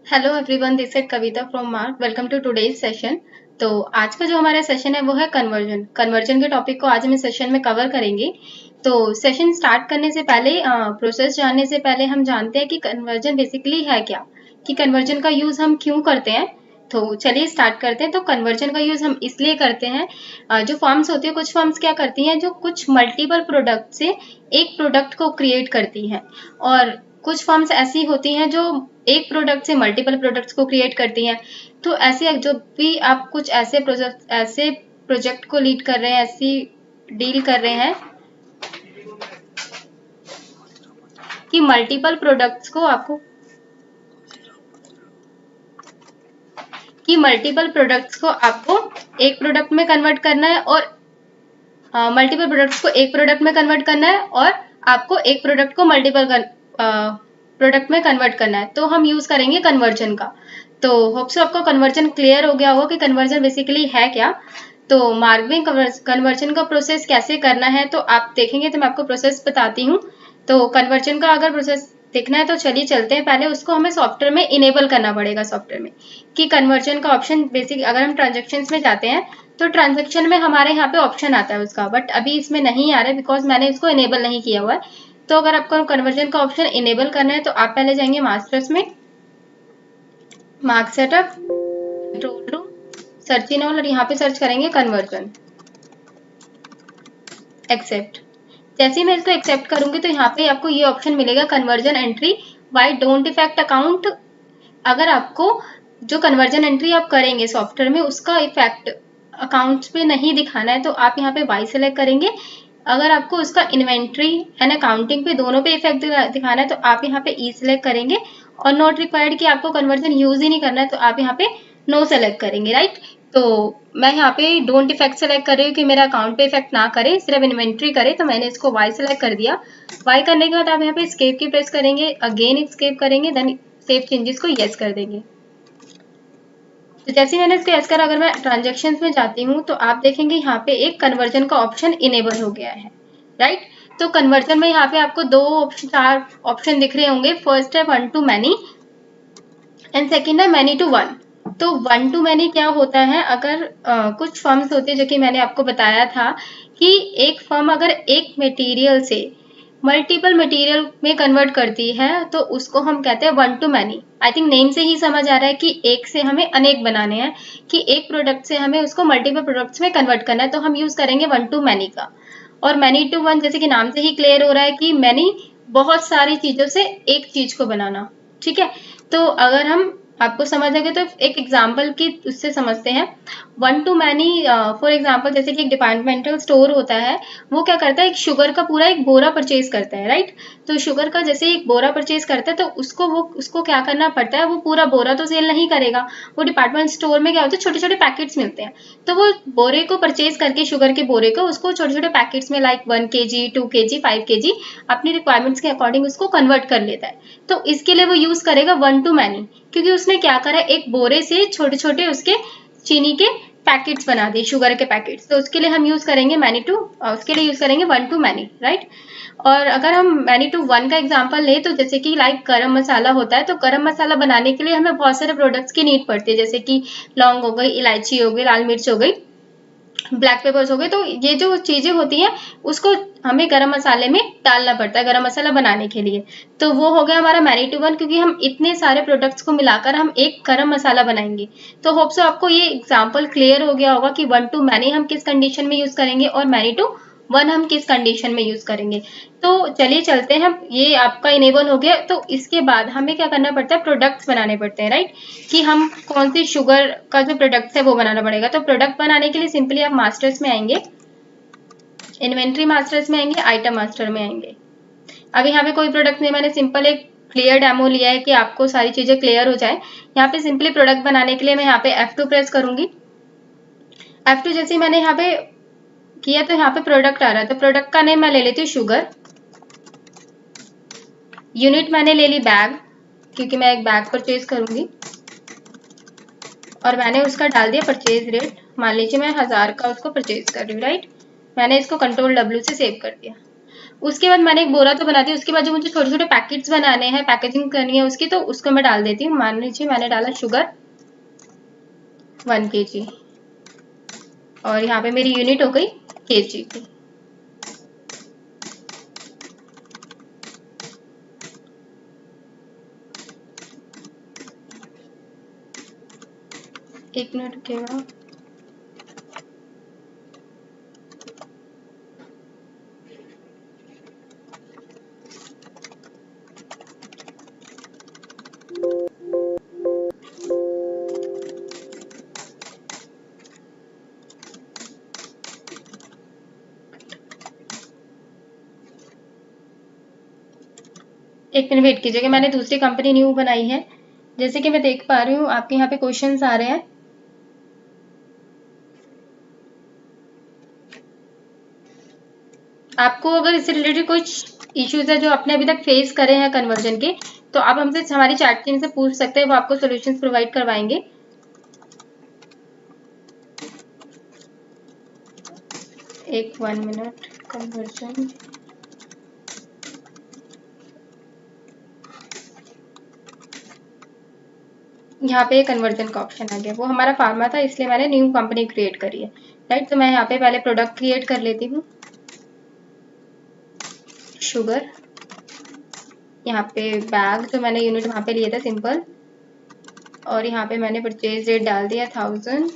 Hello everyone, this is Kavita from Marg. Welcome to today's session. तो आज का जो हमारा सेशन है वो है कन्वर्जन के टॉपिक को आज हम इस सेशन में कवर करेंगे। तो सेशन स्टार्ट करने से पहले प्रोसेस जानने से पहले हम जानते हैं कि कन्वर्जन बेसिकली है क्या, कि कन्वर्जन का यूज हम क्यों करते हैं। तो चलिए स्टार्ट करते हैं। तो कन्वर्जन का यूज हम इसलिए करते हैं, जो फर्म्स होती है, कुछ फर्म्स क्या करती हैं, जो कुछ मल्टीपल प्रोडक्ट से एक प्रोडक्ट को क्रिएट करती हैं, और कुछ फर्म्स ऐसी होती हैं जो एक प्रोडक्ट से मल्टीपल प्रोडक्ट्स को क्रिएट करती हैं। तो ऐसे जो भी आप कुछ ऐसे प्रोजेक्ट को लीड कर रहे हैं, ऐसी डील कर रहे हैं कि मल्टीपल प्रोडक्ट्स को आपको एक प्रोडक्ट में कन्वर्ट करना है, और मल्टीपल प्रोडक्ट्स को एक प्रोडक्ट में कन्वर्ट करना है, और आपको एक प्रोडक्ट को मल्टीपल प्रोडक्ट में कन्वर्ट करना है। तो हम यूज करेंगे कन्वर्जन का। तो होप सो आपको कन्वर्जन क्लियर हो गया होगा कि कन्वर्जन बेसिकली है क्या। तो मार्कबिन कन्वर्जन का प्रोसेस कैसे करना है तो आप देखेंगे, तो मैं आपको प्रोसेस बताती हूँ। तो कन्वर्जन का अगर प्रोसेस देखना है तो चलिए चलते हैं। पहले उसको हमें सॉफ्टवेयर में इनेबल करना पड़ेगा, सॉफ्टवेयर में, कि कन्वर्जन का ऑप्शन बेसिक अगर हम ट्रांजेक्शन्स में जाते हैं तो ट्रांजेक्शन में हमारे यहाँ पे ऑप्शन आता है उसका, बट अभी इसमें नहीं आ रहा है बिकॉज मैंने इसको इनेबल नहीं किया हुआ है। तो अगर आपको कन्वर्जन का ऑप्शन इनेबल करना है तो आप पहले जाएंगे मास्टर्स में, mark setup, control room, search in all, और यहाँ पे सर्च करेंगे कन्वर्जन, एक्सेप्ट। जैसे ही मैं इसको एक्सेप्ट करूंगी तो यहाँ पे आपको ये ऑप्शन मिलेगा, conversion entry why don't effect account. अगर आपको जो कन्वर्जन एंट्री आप करेंगे सॉफ्टवेयर में उसका इफेक्ट अकाउंट्स पे नहीं दिखाना है तो आप यहाँ पे वाई सेलेक्ट करेंगे। अगर आपको उसका इन्वेंट्री एंड अकाउंटिंग पे दोनों पे इफेक्ट दिखाना है तो आप यहाँ पे ई सेलेक्ट करेंगे, और नॉट रिक्वायर्ड कि आपको कन्वर्जन यूज ही नहीं करना है तो आप यहाँ पे नो सेलेक्ट करेंगे, राइट। तो मैं यहाँ पे डोंट इफेक्ट सेलेक्ट कर रही हूँ कि मेरा अकाउंट पे इफेक्ट ना करे, सिर्फ इन्वेंट्री करे, तो मैंने इसको वाई सेलेक्ट कर दिया। वाई करने के बाद आप यहाँ पे एस्केप की प्रेस करेंगे, अगेन एस्केप करेंगे, देन सेव चेंजेस को यस कर देंगे। तो जैसे मैंने इसको यस करा, अगर मैं ट्रांजेक्शन्स में जाती हूँ तो आप देखेंगे यहाँ पे एक कन्वर्जन का ऑप्शन इनेबल हो गया है, राइट। तो कन्वर्जन में यहाँ पे आपको चार ऑप्शन दिख रहे होंगे। फर्स्ट है 1 to many एंड सेकेंड है many to 1। तो 1 to many क्या होता है, अगर कुछ फर्म्स होते हैं, जो कि मैंने आपको बताया था कि एक फर्म अगर एक मटेरियल से मल्टीपल मटेरियल में कन्वर्ट करती है तो उसको हम कहते हैं 1 to many। I think name से ही समझ आ रहा है कि एक से हमें अनेक बनाने हैं, कि एक प्रोडक्ट से हमें उसको मल्टीपल प्रोडक्ट्स में कन्वर्ट करना है, तो हम यूज करेंगे 1 to many का। और many to 1 जैसे कि नाम से ही क्लियर हो रहा है कि many बहुत सारी चीजों से एक चीज को बनाना, ठीक है। तो अगर हम आपको समझ आएगा तो एक एग्जाम्पल की उससे समझते हैं। 1 to many, फॉर एग्जाम्पल जैसे कि एक डिपार्टमेंटल स्टोर होता है, वो क्या करता है, एक शुगर का पूरा एक बोरा परचेज करता है, राइट। तो शुगर का जैसे एक बोरा परचेज करता है तो उसको क्या करना पड़ता है, वो पूरा बोरा तो सेल नहीं करेगा। वो डिपार्टमेंट स्टोर में क्या होता है, छोटे छोटे पैकेट्स मिलते हैं, तो वो बोरे को परचेज करके, शुगर के बोरे को, उसको छोटे छोटे पैकेट्स में लाइक 1 kg 2 kg 5 kg अपनी रिक्वायरमेंट्स के अकॉर्डिंग उसको कन्वर्ट कर लेता है। तो इसके लिए वो यूज करेगा 1 to many, क्योंकि उसने क्या करा, एक बोरे से छोटे छोटे उसके चीनी के पैकेट्स बना दिए, शुगर के पैकेट्स। तो उसके लिए हम यूज करेंगे उसके लिए यूज करेंगे 1 to many, राइट। और अगर हम many to 1 का एग्जांपल ले तो जैसे कि लाइक गरम मसाला होता है, तो गरम मसाला बनाने के लिए हमें बहुत सारे प्रोडक्ट्स की नीड पड़ती है, जैसे कि लौंग हो गई, इलायची हो गई, लाल मिर्च हो गई, ब्लैक पेपर्स हो गए। तो ये जो चीजें होती हैं उसको हमें गरम मसाले में डालना पड़ता है गरम मसाला बनाने के लिए। तो वो हो गया हमारा many to 1, क्योंकि हम इतने सारे प्रोडक्ट्स को मिलाकर हम एक गरम मसाला बनाएंगे। तो होप सो आपको ये एग्जांपल क्लियर हो गया होगा कि 1 to many हम किस कंडीशन में यूज करेंगे और many to 1 हम किस कंडीशन में यूज करेंगे। तो चलिए चलते हैं, ये आपका इनेबल हो गया। तो इसके बाद हमें क्या करना पड़ता है, प्रोडक्ट्स बनाने पड़ते हैं, राइट, कि हम कौन सी शुगर का जो प्रोडक्ट है वो बनाना पड़ेगा। तो प्रोडक्ट बनाने के लिए सिंपली आप मास्टर्स में आएंगे, इन्वेंट्री मास्टर्स में आएंगे, आइटम मास्टर में आएंगे। अब यहाँ पे कोई प्रोडक्ट नहीं, मैंने सिंपल एक क्लियर डेमो लिया है कि आपको सारी चीजें क्लियर हो जाए। यहाँ पे सिंपली प्रोडक्ट बनाने के लिए मैं यहाँ पे F2 प्रेस करूंगी। F2 जैसे मैंने यहाँ पे किया तो यहाँ पे प्रोडक्ट आ रहा है, तो प्रोडक्ट का नेम मैं ले लेती हूँ शुगर। यूनिट मैंने ले ली बैग, क्योंकि मैं एक बैग परचेज करूंगी, और मैंने उसका डाल दिया परचेज रेट। मान लीजिए मैं 1000 का उसको परचेज कर रही हूँ, राइट। मैंने इसको कंट्रोल W से सेव कर दिया। उसके बाद मैंने एक बोरा तो बना दिया। उसके बाद जो मुझे छोटे छोटे पैकेट्स बनाने हैं, पैकेजिंग करनी है उसकी, तो उसको मैं डाल देती हूँ। मान लीजिए मैंने डाला शुगर 1 kg और यहाँ पे मेरी यूनिट हो गई kg की। एक मिनट रुकिएगा। एक मिनट वेट कीजिएगा, मैंने दूसरी कंपनी न्यू बनाई है। जैसे कि मैं देख पा रही हूँ आपके यहाँ पे क्वेश्चंस आ रहे हैं। आपको अगर इससे रिलेटेड कुछ इश्यूज है जो आपने अभी तक फेस करे हैं कन्वर्जन के, तो आप हमसे हमारी चैट टीम से पूछ सकते हैं, वो आपको सॉल्यूशंस प्रोवाइड करवाएंगे। एक 1 मिनट। कन्वर्जन यहाँ पे कन्वर्जन का ऑप्शन आ गया। वो हमारा फार्मा था इसलिए मैंने न्यू कंपनी क्रिएट करी है, राइट। तो मैं यहाँ पे पहले प्रोडक्ट क्रिएट कर लेती हूँ, शुगर। यहाँ पे बैग जो मैंने यूनिट वहाँ पे लिया था सिंपल, और यहाँ पे मैंने परचेज रेट डाल दिया 1000,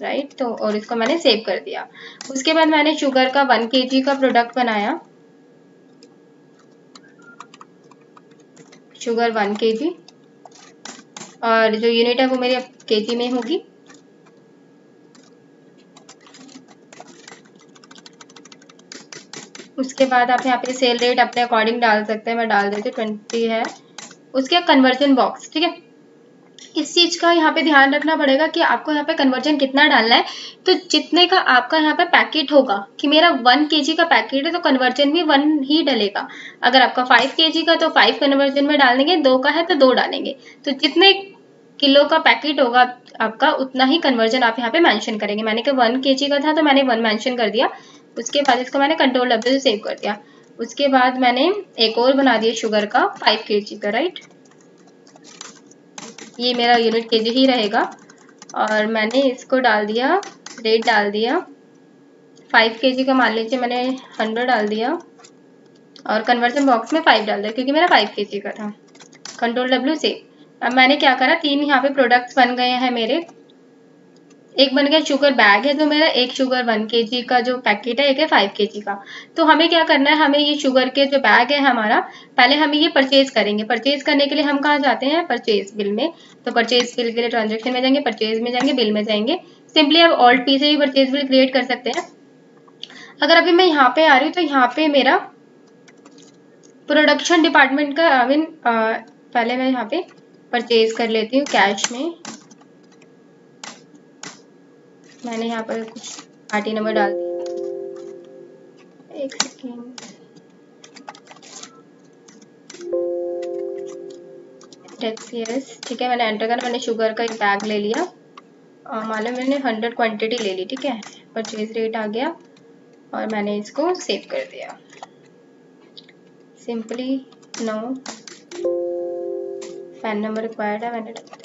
राइट। तो और इसको मैंने सेव कर दिया। उसके बाद मैंने शुगर का 1 kg का प्रोडक्ट बनाया, शुगर 1 kg, और जो यूनिट है वो मेरी अब kg में होगी। उसके बाद आप यहाँ पे सेल रेट अपने अकॉर्डिंग डाल सकते हैं, मैं डाल देती हूँ 20 है। उसके कन्वर्जन बॉक्स, ठीक है। इस चीज का यहाँ पे ध्यान रखना पड़ेगा कि आपको यहाँ पे कन्वर्जन कितना डालना है। तो जितने का आपका यहाँ पे पैकेट होगा, कि मेरा 1 kg का पैकेट है तो कन्वर्जन भी 1 ही डलेगा। अगर आपका 5 kg का तो 5 कन्वर्जन में डाल देंगे, 2 का है तो 2 डालेंगे। तो जितने किलो का पैकेट होगा आपका उतना ही कन्वर्जन आप यहाँ पे मेंशन करेंगे। मैंने कहा 1 kg का था तो मैंने 1 मेंशन कर दिया। उसके बाद इसको मैंने कंट्रोल W से सेव कर दिया। उसके बाद मैंने एक और बना दिया शुगर का 5 kg का, राइट। ये मेरा यूनिट kg ही रहेगा, और मैंने इसको डाल दिया, रेट डाल दिया 5 kg का, मान लीजिए मैंने 100 डाल दिया, और कन्वर्जन बॉक्स में 5 डाल दिया क्योंकि मेरा 5 kg का था। कंट्रोल W से अब मैंने क्या करा, 3 यहाँ पे प्रोडक्ट्स बन गए हैं मेरे। एक बन गया शुगर बैग है जो मेरा, एक शुगर 1 kg का जो पैकेट है, एक है 5 kg का। तो हमें क्या करना है, हमें ये शुगर के जो बैग है हमारा, पहले हम ये परचेज करेंगे। परचेज करने के लिए हम कहाँ जाते हैं, परचेज बिल में। तो परचेज बिल के लिए ट्रांजेक्शन में जाएंगे, परचेज में जाएंगे, बिल में जाएंगे। सिंपली आप ऑल्ट पी से भी परचेज बिल क्रिएट कर सकते हैं। अगर अभी मैं यहाँ पे आ रही हूँ तो यहाँ पे मेरा प्रोडक्शन डिपार्टमेंट का पहले मैं यहाँ पे परचेज कर लेती हूँ कैश में। मैंने यहाँ पर कुछ पार्टी नंबर डाल दिया, एक सेकेंड। यस, ठीक है, मैंने एंटर करा। मैंने शुगर का एक बैग ले लिया, मान लो मैंने 100 क्वांटिटी ले ली, ठीक है। परचेज रेट आ गया और मैंने इसको सेव कर दिया। Simply no PAN number required है, मैंने डाल दिया,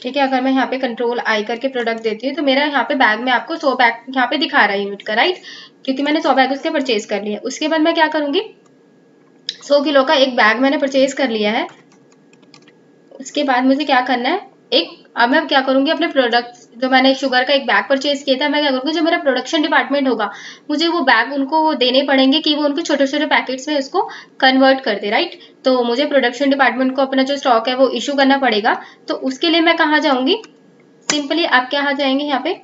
ठीक है। अगर मैं यहाँ पे कंट्रोल I करके प्रोडक्ट देती हूँ तो मेरा यहाँ पे बैग में आपको 100 बैग यहाँ पे दिखा रहा है यूनिट का, राइट, क्योंकि मैंने 100 बैग उसके परचेज कर लिया। उसके बाद मैं क्या करूंगी, 100 किलो का एक बैग मैंने परचेज कर लिया है। उसके बाद मुझे क्या करना है, अब मैं क्या करूंगी, अपने प्रोडक्ट जो मैंने शुगर का एक बैग परचेज किया था, मैं क्या करूंगी, जो मेरा प्रोडक्शन डिपार्टमेंट होगा मुझे वो बैग उनको देने पड़ेंगे कि वो उनको छोटे छोटे पैकेट्स में उसको कन्वर्ट कर दे, राइट। तो मुझे प्रोडक्शन डिपार्टमेंट को अपना जो स्टॉक है वो इशू करना पड़ेगा। तो उसके लिए मैं कहाँ जाऊंगी, सिंपली आप क्या जाएंगे यहाँ पे,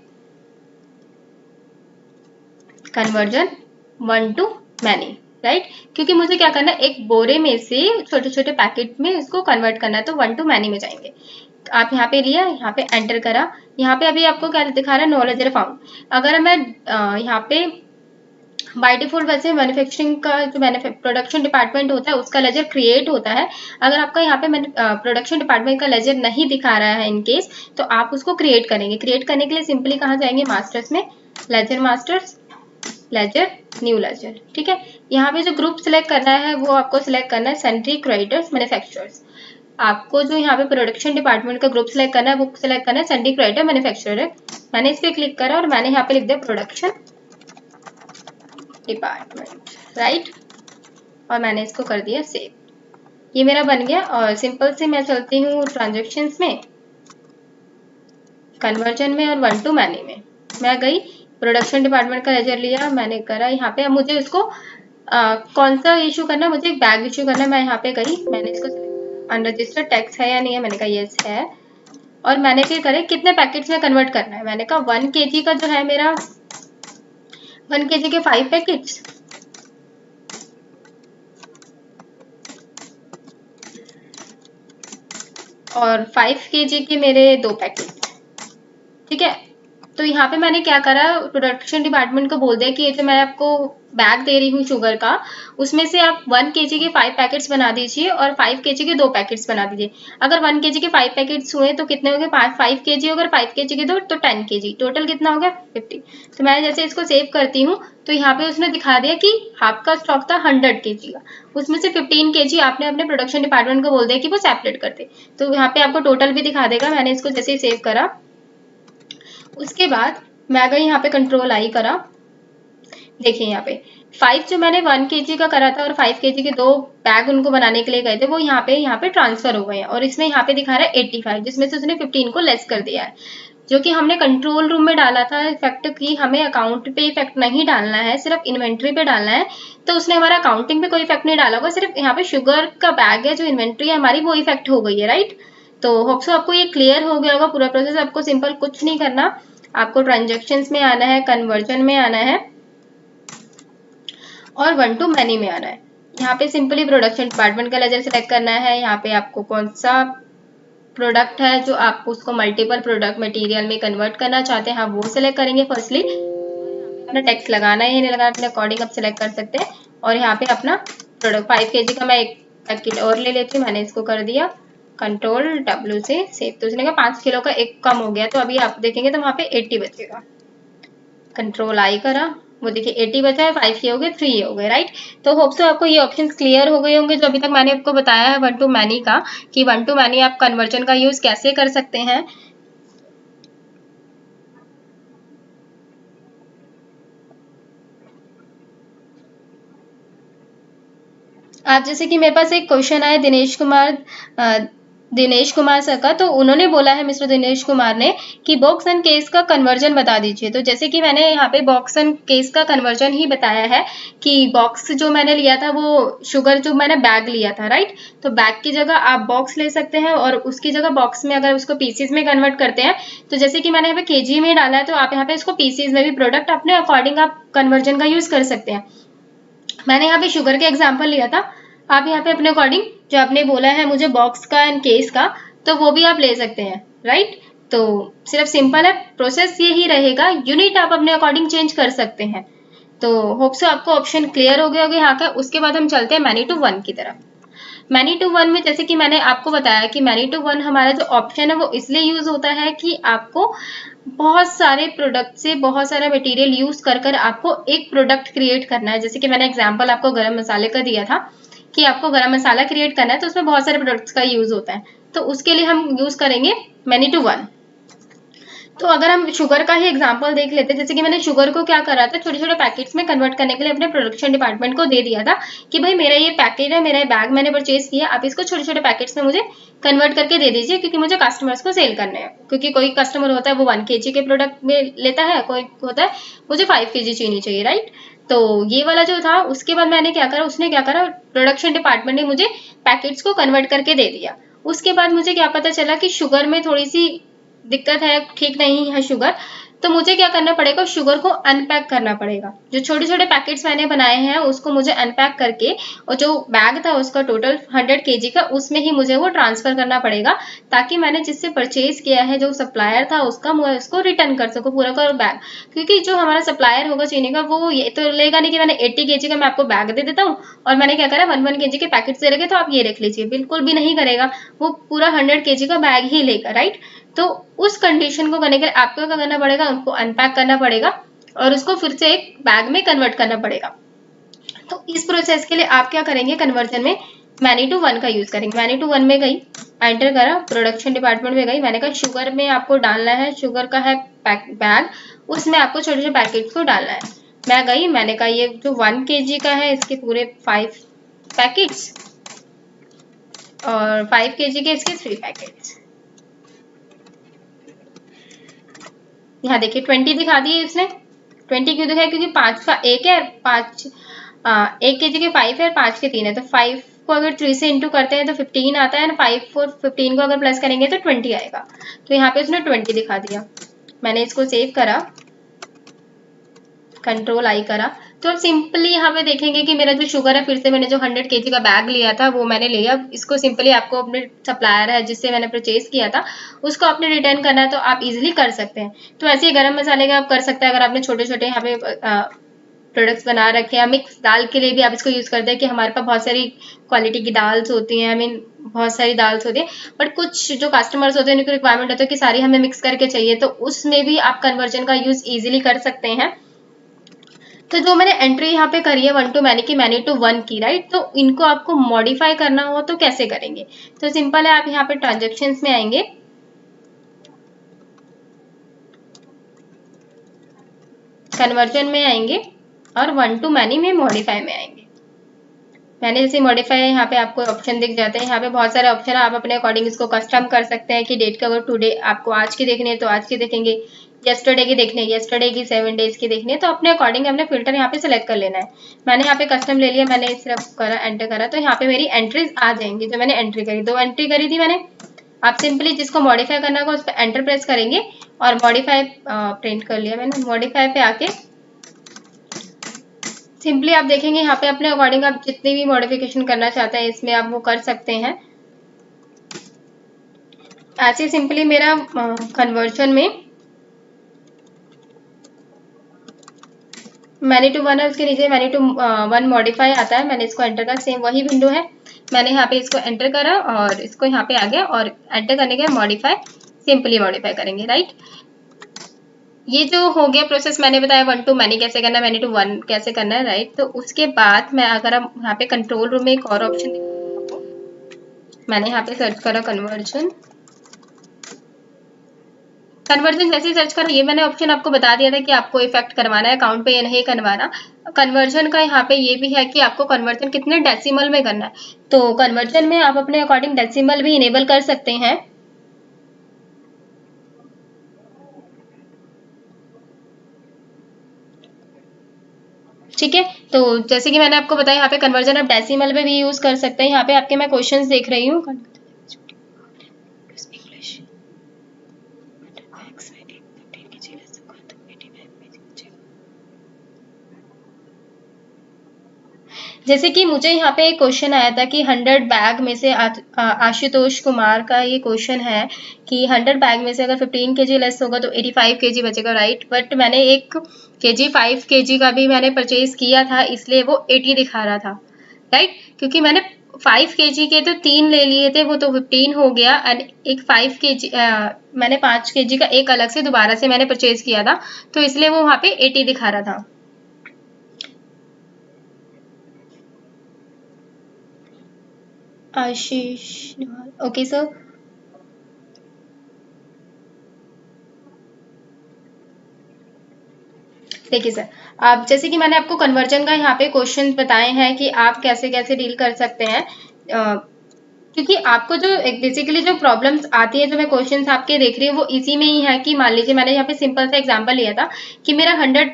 कन्वर्जन 1 to many, राइट। क्योंकि मुझे क्या करना है, एक बोरे में से छोटे छोटे पैकेट में इसको कन्वर्ट करना है, तो 1 to many में जाएंगे। आप यहाँ पे लिया, यहाँ पे एंटर करा, यहाँ पे अभी आपको क्या दिखा रहा है, नो लेजर फाउंड। अगर मैं यहाँ पे बाय डिफॉल्ट वैसे मैन्युफैक्चरिंग का जो प्रोडक्शन डिपार्टमेंट होता है उसका लेजर क्रिएट होता है। अगर आपका यहाँ पे प्रोडक्शन डिपार्टमेंट का लेजर नहीं दिखा रहा है इनकेस, तो आप उसको क्रिएट करेंगे। क्रिएट करने के लिए सिंपली कहाँ जाएंगे, मास्टर्स में, ledger masters, ledger, new ledger. ठीक है, यहाँ पे जो ग्रुप सिलेक्ट करना है वो आपको सिलेक्ट करना है सन्ड्री क्रेडिटर्स मैन्युफैक्चरर्स। आपको जो यहाँ पे प्रोडक्शन डिपार्टमेंट का ग्रुप सिलेक्ट करना है वो सिलेक्ट करना है सन्ड्री क्रेडिटर मैन्युफैक्चरर है। मैंने इस पर क्लिक करा और मैंने यहाँ पे लिख दिया प्रोडक्शन डिपार्टमेंट, राइट, और मैंने इसको कर दिया सेव। ये मेरा बन गया। और सिंपल से मैं चलती हूँ ट्रांजेक्शन्स में, कन्वर्जन में और वन टू मैनी में। मैं गई, प्रोडक्शन डिपार्टमेंट का लेजर लिया, मैंने करा यहाँ पे। अब मुझे उसको कौन सा इशू करना है, मुझे एक बैग इशू करना है। मैं यहाँ पे गई, मैंने इसको अनरजिस्टर्ड टैक्स है या नहीं है, मैंने कहा यस है। और मैंने क्या करे, कितने पैकेट्स में कन्वर्ट करना है, मैंने कहा 1 kg का जो है मेरा 1 kg के 5 पैकेट्स, और 5 kg के मेरे 2 पैकेट। ठीक है, तो यहाँ पे मैंने क्या करा, प्रोडक्शन डिपार्टमेंट को बोल दिया कि ये जो मैं आपको बैग दे रही हूँ शुगर का, उसमें से आप 1 kg के 5 पैकेट्स बना दीजिए और 5 kg के 2 पैकेट्स बना दीजिए। अगर 1 kg के 5 पैकेट्स हुए तो कितने हो गए, 5 kg, अगर 5 kg के 2 तो 10 kg, टोटल कितना हो गया 50। तो मैं जैसे इसको सेव करती हूँ तो यहाँ पे उसने दिखा दिया कि आपका स्टॉक था 100 kg का, उसमें से 15 kg आपने अपने प्रोडक्शन डिपार्टमेंट को बोल दिया कि वो सेपरेट करते, तो यहाँ पे आपको टोटल भी दिखा देगा। मैंने इसको जैसे ही सेव करा, उसके बाद मैं गई यहाँ पे कंट्रोल आई करा। देखिए यहाँ पे 5 जो मैंने 1 kg का करा था और 5 kg के 2 बैग उनको बनाने के लिए गए थे, वो यहाँ पे ट्रांसफर हो गए हैं। और इसमें यहाँ पे दिखा रहा है 85, जिसमें से उसने 15 को लेस कर दिया है, जो कि हमने कंट्रोल रूम में डाला था इफेक्ट की हमें अकाउंट पे इफेक्ट नहीं डालना है, सिर्फ इन्वेंट्री पे डालना है। तो उसने हमारा अकाउंटिंग पे कोई इफेक्ट नहीं डाला होगा, सिर्फ यहाँ पे शुगर का बैग है जो इन्वेंट्री है हमारी, वो इफेक्ट हो गई है, राइट। तो होप सो आपको ये क्लियर हो गया होगा पूरा प्रोसेस। आपको सिंपल कुछ नहीं करना, आपको ट्रांजेक्शन्स में आना है, कन्वर्जन में आना है और वन टू मैनी में आना है। यहाँ पे सिंपली प्रोडक्शन डिपार्टमेंट का लेजर सेलेक्ट करना है। यहाँ पे आपको कौन सा प्रोडक्ट है जो आप उसको मल्टीपल प्रोडक्ट मटेरियल में कन्वर्ट करना चाहते हैं, वो सिलेक्ट करेंगे फर्स्टली। अपना टैक्स लगाना है या नहीं लगाना, अपने अकॉर्डिंग आप सिलेक्ट कर सकते हैं। और यहाँ पे अपना प्रोडक्ट 5 kg का मैं एक पैकेट और ले लेती हूँ, मैंने इसको कर दिया कंट्रोल W से सेव। तो उसने कहा 5 किलो का एक कम हो गया, तो अभी आप देखेंगे तो वहाँ पे 80 बचेगा। कंट्रोल I करा, वो देखिए 80 बचा है, 5 ये हो गए, 3 ये हो गए, राइट। तो होप सो आपको ये ऑप्शंस क्लियर हो गए होंगे जो अभी तक मैंने आपको बताया है वन टू मैनी का, कि वन टू मैनी आप कन्वर्जन का यूज कैसे कर सकते हैं। आप जैसे कि मेरे पास एक क्वेश्चन आया दिनेश कुमार सर का, तो उन्होंने बोला है मिस्टर दिनेश कुमार ने कि बॉक्स एंड केस का कन्वर्जन बता दीजिए। तो जैसे कि मैंने यहाँ पे बॉक्स एंड केस का कन्वर्जन ही बताया है कि बॉक्स जो मैंने लिया था वो शुगर जो मैंने बैग लिया था, राइट। तो बैग की जगह आप बॉक्स ले सकते हैं और उसकी जगह बॉक्स में अगर उसको पीसीज में कन्वर्ट करते हैं, तो जैसे कि मैंने यहाँ पे केजी में डाला है तो आप यहाँ पे इसको पीसीज में भी प्रोडक्ट अपने अकॉर्डिंग आप कन्वर्जन का यूज कर सकते हैं। मैंने यहाँ पे शुगर के एग्जाम्पल लिया था, आप यहाँ पे अपने अकॉर्डिंग जो आपने बोला है मुझे बॉक्स का एंड केस का, तो वो भी आप ले सकते हैं, राइट। तो सिर्फ सिंपल है, प्रोसेस यही रहेगा, यूनिट आप अपने अकॉर्डिंग चेंज कर सकते हैं। तो होप सो आपको ऑप्शन क्लियर हो गया होगा यहाँ का। उसके बाद हम चलते हैं मैनी टू वन की तरफ। मैनी टू वन में जैसे कि मैंने आपको बताया कि मैनी टू वन हमारा जो ऑप्शन है वो इसलिए यूज होता है कि आपको बहुत सारे प्रोडक्ट से बहुत सारा मटेरियल यूज कर कर आपको एक प्रोडक्ट क्रिएट करना है। जैसे कि मैंने एग्जांपल आपको गरम मसाले का दिया था कि आपको गरम मसाला क्रिएट करना है, तो उसमें बहुत सारे प्रोडक्ट्स का यूज होता है, तो उसके लिए हम यूज करेंगे मैनी टू वन। तो अगर हम शुगर का ही एग्जांपल देख लेते हैं, जैसे कि मैंने शुगर को क्या करा था, छोटे छोटे पैकेट्स में कन्वर्ट करने के लिए अपने प्रोडक्शन डिपार्टमेंट को दे दिया था कि भाई मेरा ये पैकेट है, मेरा बैग मैंने परचेज किया, आप इसको छोटे छोटे पैकेट्स में मुझे कन्वर्ट करके दे दीजिए, क्योंकि मुझे कस्टमर्स को सेल करने हैं। क्योंकि कोई कस्टमर होता है वो 1 kg के प्रोडक्ट में लेता है, कोई होता है मुझे 5 kg चीनी चाहिए, राइट। तो ये वाला जो था, उसके बाद मैंने क्या करा, उसने क्या करा, प्रोडक्शन डिपार्टमेंट ने मुझे पैकेट्स को कन्वर्ट करके दे दिया। उसके बाद मुझे क्या पता चला कि शुगर में थोड़ी सी दिक्कत है, ठीक नहीं है शुगर, तो मुझे क्या करना पड़ेगा, शुगर को अनपैक करना पड़ेगा। जो छोटे छोटे पैकेट्स मैंने बनाए हैं उसको मुझे अनपैक करके, और जो बैग था उसका टोटल 100 kg का, उसमें ही मुझे वो ट्रांसफर करना पड़ेगा, ताकि मैंने जिससे परचेज किया है जो सप्लायर था उसका, मैं उसको रिटर्न कर सकूं पूरा का बैग। क्योंकि जो हमारा सप्लायर होगा चीनी का, वो ये तो लेगा नहीं कि मैंने 80 kg का मैं आपको बैग दे देता हूँ और मैंने क्या करा 1 kg के पैकेट्स दे रखे तो आप ये रख लीजिए, बिल्कुल भी नहीं करेगा, वो पूरा 100 kg का बैग ही लेगा, राइट। तो उस कंडीशन को करने के लिए आपको क्या करना पड़ेगा, उनको अनपैक करना पड़ेगा, और उसको फिर से एक बैग में कन्वर्ट करना पड़ेगा। तो इस प्रोसेस के लिए आप क्या करेंगे, कन्वर्जन में मैनी टू वन का यूज करेंगे। मैनी टू वन में गई, एंटर करा, प्रोडक्शन डिपार्टमेंट में गई, मैंने कहा शुगर में आपको डालना है, शुगर का है बैग, उसमें आपको छोटे छोटे पैकेट्स को डालना है। मैं गई, मैंने कहा ये जो 1 kg का है इसके पूरे 5 पैकेट्स और 5 kg के इसके 3 पैकेट्स। यहाँ देखिए 20 दिखा दिए इसने। 20 क्यों दिखाया, क्योंकि 5 का 1 है, 1 kg के 5 है और 5 के 3 है, तो 5 को अगर 3 से इंटू करते हैं तो 15 आता है, 5 और 15 को अगर प्लस करेंगे तो 20 आएगा। तो यहाँ पे उसने 20 दिखा दिया। मैंने इसको सेव करा, कंट्रोल आई करा, तो अब सिंपली यहाँ पे देखेंगे कि मेरा जो शुगर है, फिर से मैंने जो 100 kg का बैग लिया था वो मैंने लिया। इसको सिंपली आपको अपने सप्लायर है जिससे मैंने परचेज किया था उसको आपने रिटर्न करना है, तो आप इजीली कर सकते हैं। तो ऐसे ही गरम मसाले का आप कर सकते हैं। अगर आपने छोटे छोटे यहाँ पे प्रोडक्ट्स बना रखे हैं, मिक्स दाल के लिए भी आप इसको यूज करते हैं कि हमारे पास बहुत सारी क्वालिटी की दाल्स होती हैं, बहुत सारी दाल्स होती है, बट कुछ जो कस्टमर्स होते हैं उनकी रिक्वायरमेंट होती है कि सारी हमें मिक्स करके चाहिए, तो उसमें भी आप कन्वर्जन का यूज इजीली कर सकते हैं। तो जो मैंने एंट्री यहाँ पे करी है 1 to मैनी की, मैनी टू 1 की, राइट, तो इनको आपको मॉडिफाई करना हो तो कैसे करेंगे, तो सिंपल है, आप यहाँ पे ट्रांजेक्शन्स में आएंगे, कन्वर्जन में आएंगे और 1 to मैनी में मॉडिफाई में आएंगे। मैंने जैसे मॉडिफाई यहाँ पे आपको ऑप्शन दिख जाते हैं। यहाँ पे बहुत सारे ऑप्शन है, आप अपने अकॉर्डिंग इसको कस्टम कर सकते हैं कि डेट का अगर टुडे आपको आज की देखनी है तो आज की देखेंगे, येस्टरडे की देखनी है येस्टरडे की, 7 days की देखनी है, तो अपने अकॉर्डिंग हमने फिल्टर यहाँ पे सिलेक्ट कर लेना है। मैंने यहाँ पे कस्टम ले लिया, मैंने सिर्फ करा, एंटर करा, तो यहाँ पे मेरी एंट्रीज आ जाएंगी जो मैंने एंट्री करी। 2 एंट्री करी थी मैंने। आप सिंपली जिसको मॉडिफाई करना होगा उस पर एंटर प्रेस करेंगे और मॉडिफाई प्रिंट कर लिया मैंने। मॉडिफाई पे आके सिंपली आप देखेंगे यहाँ पे अपने अकॉर्डिंग आप जितनी भी मॉडिफिकेशन करना चाहते हैं इसमें आप वो कर सकते हैं। ऐसे सिंपली मेरा कन्वर्जन में मैनी टू 1 है, उसके नीचे मैनी टू 1 मॉडिफाई आता है, मैंने इसको एंटर करा, सेम वही विंडो है, मैंने यहाँ पे इसको एंटर करा और इसको यहाँ पे आ गया और एंटर करने के मॉडिफाई, सिंपली मॉडिफाई करेंगे, राइट। ये जो हो गया प्रोसेस मैंने बताया 1 to मैनी कैसे करना है, मैनी टू 1 कैसे करना है, राइट। तो उसके बाद मैं अगर हम यहाँ पे कंट्रोल रूम में एक और ऑप्शन, मैंने यहाँ पे सर्च करा कन्वर्जन जैसे ही सर्च करा, ये मैंने ऑप्शन आपको बता दिया था कि आपको इफेक्ट करवाना है अकाउंट पे या नहीं करवाना। कन्वर्जन का यहाँ पे ये भी है कि आपको कन्वर्जन कितने डेसिमल में करना है, तो कन्वर्जन में आप अपने अकॉर्डिंग डेसिमल भी इनेबल कर सकते हैं। ठीक है, तो जैसे कि मैंने आपको बताया यहाँ पे कन्वर्जन आप डेसिमल में भी यूज कर सकते हैं। यहाँ पे आपके मैं क्वेश्चंस देख रही हूँ, जैसे कि मुझे यहाँ पे एक क्वेश्चन आया था कि 100 बैग में से आशुतोष कुमार का ये क्वेश्चन है कि 100 बैग में से अगर 15 kg लेस होगा तो 85 kg बचेगा, राइट। बट मैंने 1 kg 5 kg का भी मैंने परचेज किया था, इसलिए वो 80 दिखा रहा था, राइट, क्योंकि मैंने 5 kg के तो 3 ले लिए थे, वो तो 15 हो गया, एंड एक 5 kg मैंने 5 kg का एक अलग से दोबारा से मैंने परचेज किया था, तो इसलिए वो वहाँ पे 80 दिखा रहा था। आशीष, ओके सर। देखिए सर, आप जैसे कि मैंने आपको कन्वर्जन का यहाँ पे क्वेश्चन बताए हैं कि आप कैसे कैसे डील कर सकते हैं, क्योंकि आपको जो बेसिकली जो प्रॉब्लम्स आती है, जो मैं क्वेश्चंस आपके देख रही हूँ वो इसी में ही है कि मान लीजिए मैंने यहाँ पे सिंपल सा एग्जांपल लिया था कि मेरा 100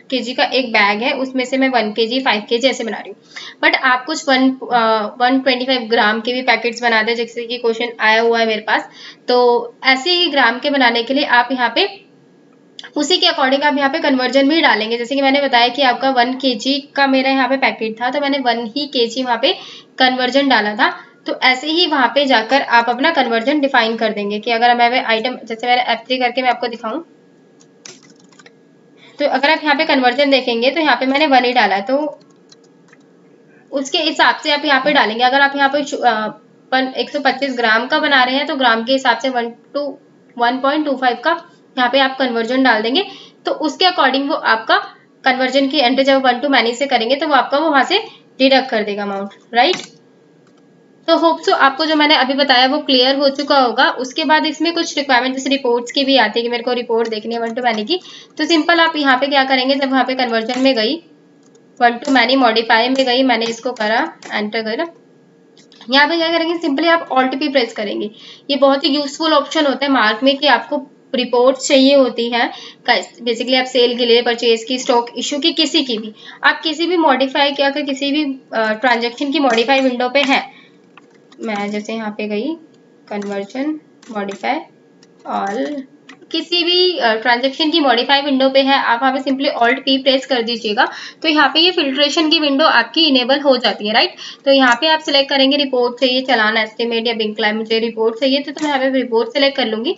kg का एक बैग है, उसमें से मैं 1 kg 5 kg ऐसे बना रही हूँ, बट आप कुछ 125 ग्राम के भी पैकेट्स बनाते हैं, जैसे कि क्वेश्चन आया हुआ है मेरे पास। तो ऐसे ही ग्राम के बनाने के लिए आप यहाँ पे उसी के अकॉर्डिंग आप यहाँ पे कन्वर्जन भी डालेंगे। जैसे कि मैंने बताया कि आपका 1 kg का मेरा यहाँ पे पैकेट था, तो मैंने 1 ही kg वहाँ पे कन्वर्जन डाला था। तो ऐसे ही वहाँ पे जाकर आप अपना कन्वर्जन डिफाइन कर देंगे कि अगर मैं आइटम, जैसे मैंने F3 करके मैं आपको दिखाऊं, तो अगर आप यहाँ पे कन्वर्जन देखेंगे तो यहाँ पे मैंने 1 ही डाला है, तो उसके हिसाब से आप यहाँ पे डालेंगे। अगर आप यहाँ पे 125 ग्राम का बना रहे हैं तो ग्राम के हिसाब से 1 to 1.25 का यहाँ पे आप कन्वर्जन डाल देंगे। तो उसके अकॉर्डिंग वो आपका कन्वर्जन की एंट्री जब 1 to many से करेंगे तो वो आपका वहां से डिडक्ट कर देगा अमाउंट, राइट। तो होप सो आपको जो मैंने अभी बताया वो क्लियर हो चुका होगा। उसके बाद इसमें कुछ रिक्वायरमेंट जैसे रिपोर्ट्स की भी आती है कि मेरे को रिपोर्ट देखनी है 1 to many की। तो सिंपल आप यहाँ पे क्या करेंगे, जब वहाँ पे कन्वर्जन में गई 1 to many मॉडिफाई में गई, मैंने इसको करा एंटर करा, यहाँ पे क्या करेंगे, सिंपली आप ऑल्ट पी प्रेस करेंगे। ये बहुत ही यूजफुल ऑप्शन होता है मार्क में कि आपको रिपोर्ट्स चाहिए होती हैं बेसिकली आप सेल के लिए, परचेज की, स्टॉक इशू की, किसी की भी, आप किसी भी मॉडिफाई क्या कर किसी भी ट्रांजेक्शन की मॉडिफाई विंडो पे है, मैं जैसे यहाँ पे गई कन्वर्जन मॉडिफाई ऑल, किसी भी ट्रांजेक्शन की मॉडिफाई विंडो पे है, आप वहाँ पे सिंपली ऑल्ट पी प्रेस कर दीजिएगा तो यहाँ पे ये फिल्ट्रेशन की विंडो आपकी इनेबल हो जाती है, राइट। तो यहाँ पे आप सिलेक्ट करेंगे रिपोर्ट चाहिए, चालान, एस्टिमेट या बिल क्लाइम, मुझे रिपोर्ट चाहिए तो मैं यहाँ पे रिपोर्ट सेलेक्ट कर लूंगी।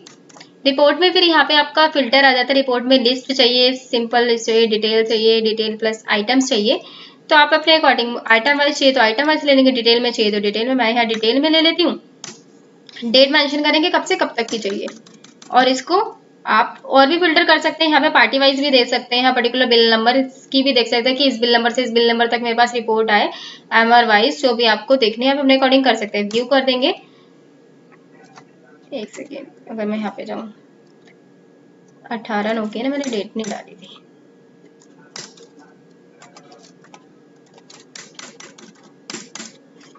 रिपोर्ट में फिर यहाँ पे आपका फिल्टर आ जाता है, रिपोर्ट में लिस्ट चाहिए, सिंपल लिस्ट चाहिए, डिटेल प्लस आइटम्स चाहिए, तो आप अपने अकॉर्डिंग आइटम वाइज चाहिए तो आइटम वाइज ले लेंगे, डिटेल में चाहिए तो डिटेल में, मैं यहाँ डिटेल में ले लेती हूँ। डेट मेंशन करेंगे कब से कब तक की चाहिए, और इसको आप और भी फिल्टर कर सकते हैं, यहाँ पे पार्टी वाइज भी दे सकते हैं, पर्टिकुलर बिल नंबर की भी देख सकते हैं कि इस बिल नंबर से इस बिल नंबर तक मेरे पास रिपोर्ट आए, एमआर वाइज जो भी आपको देखनी है आप अपने अकॉर्डिंग कर सकते हैं। व्यू कर देंगे, एक सेकेंड, अगर मैं यहाँ पे जाऊँ 18 नो की ना, मैंने डेट नहीं डाली थी,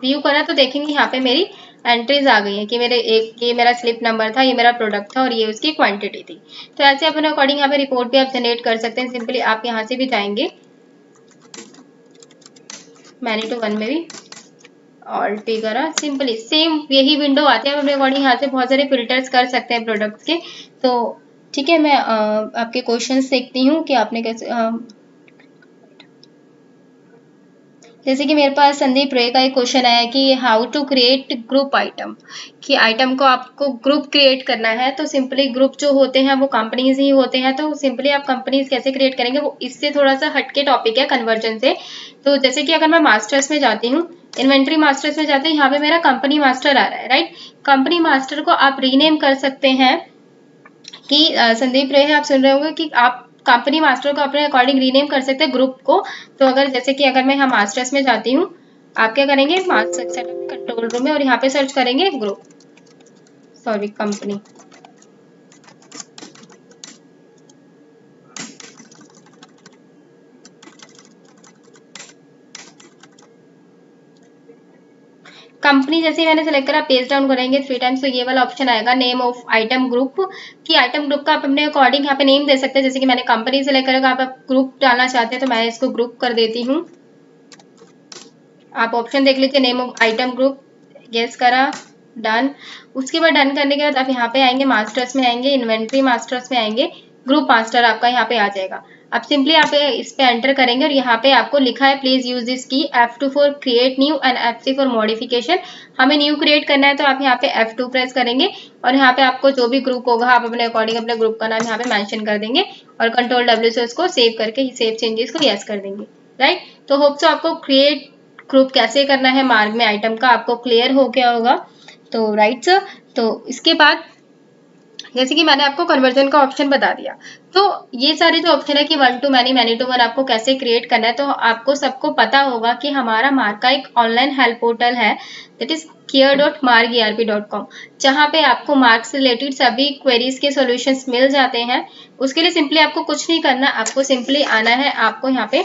व्यू करा तो देखेंगे यहाँ पे मेरी एंट्रीज आ गई है कि मेरे एक ये मेरा स्लिप नंबर था, ये मेरा प्रोडक्ट था और ये उसकी क्वांटिटी थी। तो ऐसे अपने अकॉर्डिंग यहाँ पे रिपोर्ट भी आप जनरेट कर सकते हैं। सिंपली आप यहाँ से भी जाएंगे मैनी टू वन में भी ऑल्ट पी करा, सिंपली सेम यही विंडो आती है, आप अपने अकॉर्डिंग यहाँ से बहुत सारे फिल्टर्स कर सकते हैं प्रोडक्ट्स के। तो ठीक है, मैं आपके क्वेश्चंस देखती हूँ कि आपने कैसे जैसे कि मेरे पास संदीप रे का एक क्वेश्चन आया कि how to create group item, कि आइटम को आपको ग्रुप क्रिएट करना है। तो सिंपली ग्रुप जो होते हैं वो कंपनीज ही होते हैं, तो सिंपली आप कंपनीज कैसे क्रिएट करेंगे वो इससे थोड़ा सा हटके टॉपिक है कन्वर्जन से। तो जैसे कि अगर मैं मास्टर्स में जाती हूँ, इन्वेंट्री मास्टर्स में जाते हैं, यहाँ पे मेरा कंपनी मास्टर आ रहा है, राइट। कंपनी मास्टर को आप रीनेम कर सकते हैं कि संदीप रे आप सुन रहे होंगे कि आप कंपनी मास्टर को अपने अकॉर्डिंग रीनेम कर सकते हैं ग्रुप को। तो अगर जैसे कि अगर मैं यहाँ मास्टर्स में जाती हूँ, आप क्या करेंगे मास्टर सेटअप कंट्रोल रूम में और यहाँ पे सर्च करेंगे ग्रुप, सॉरी कंपनी, कंपनी जैसे ही मैंने सेलेक्ट करा, पेज डाउन करेंगे 3 टाइम्स तो ये वाला ऑप्शन आएगा नेम ऑफ आइटम ग्रुप, कि आइटम ग्रुप का आप अपने अकॉर्डिंग यहाँ पे नेम दे सकते हैं। जैसे कि मैंने कंपनी सेलेक्ट करेगा, आप ग्रुप डालना चाहते हैं तो मैं इसको ग्रुप कर देती हूँ। आप ऑप्शन देख लीजिए नेम ऑफ आइटम ग्रुप, गेस करा, डन। उसके बाद डन करने के बाद आप यहाँ पे आएंगे मास्टर्स में आएंगे, इन्वेंट्री मास्टर्स में आएंगे, ग्रुप मास्टर आपका यहाँ पे आ जाएगा। आप सिंपली यहाँ पे इस पे एंटर करेंगे और यहाँ पे आपको लिखा है प्लीज यूज दिस की, F2 for create new and F3 for modification. हमें न्यू क्रिएट करना है तो आप यहाँ पे F2 प्रेस करेंगे और यहाँ पे आपको जो भी ग्रुप होगा आप अपने अकॉर्डिंग अपने ग्रुप का नाम यहाँ पे मेंशन कर देंगे और कंट्रोल W से उसको सेव करके सेव चेंजेस को यस कर देंगे, राइट। तो होप सो आपको क्रिएट ग्रुप कैसे करना है मार्ग में आइटम का आपको क्लियर हो गया होगा। तो राइट सर, तो इसके बाद जैसे कि मैंने आपको कन्वर्जन का ऑप्शन बता दिया, तो ये सारे जो ऑप्शन है कि 1 to many, many to one आपको कैसे क्रिएट करना है, तो आपको सबको पता होगा कि हमारा मार्ग का एक ऑनलाइन हेल्प पोर्टल है, दैट इज care.margerp.com, जहाँ पे आपको मार्ग से रिलेटेड सभी क्वेरीज के सॉल्यूशंस मिल जाते हैं। उसके लिए सिंपली आपको कुछ नहीं करना, आपको सिंपली आना है, आपको यहाँ पे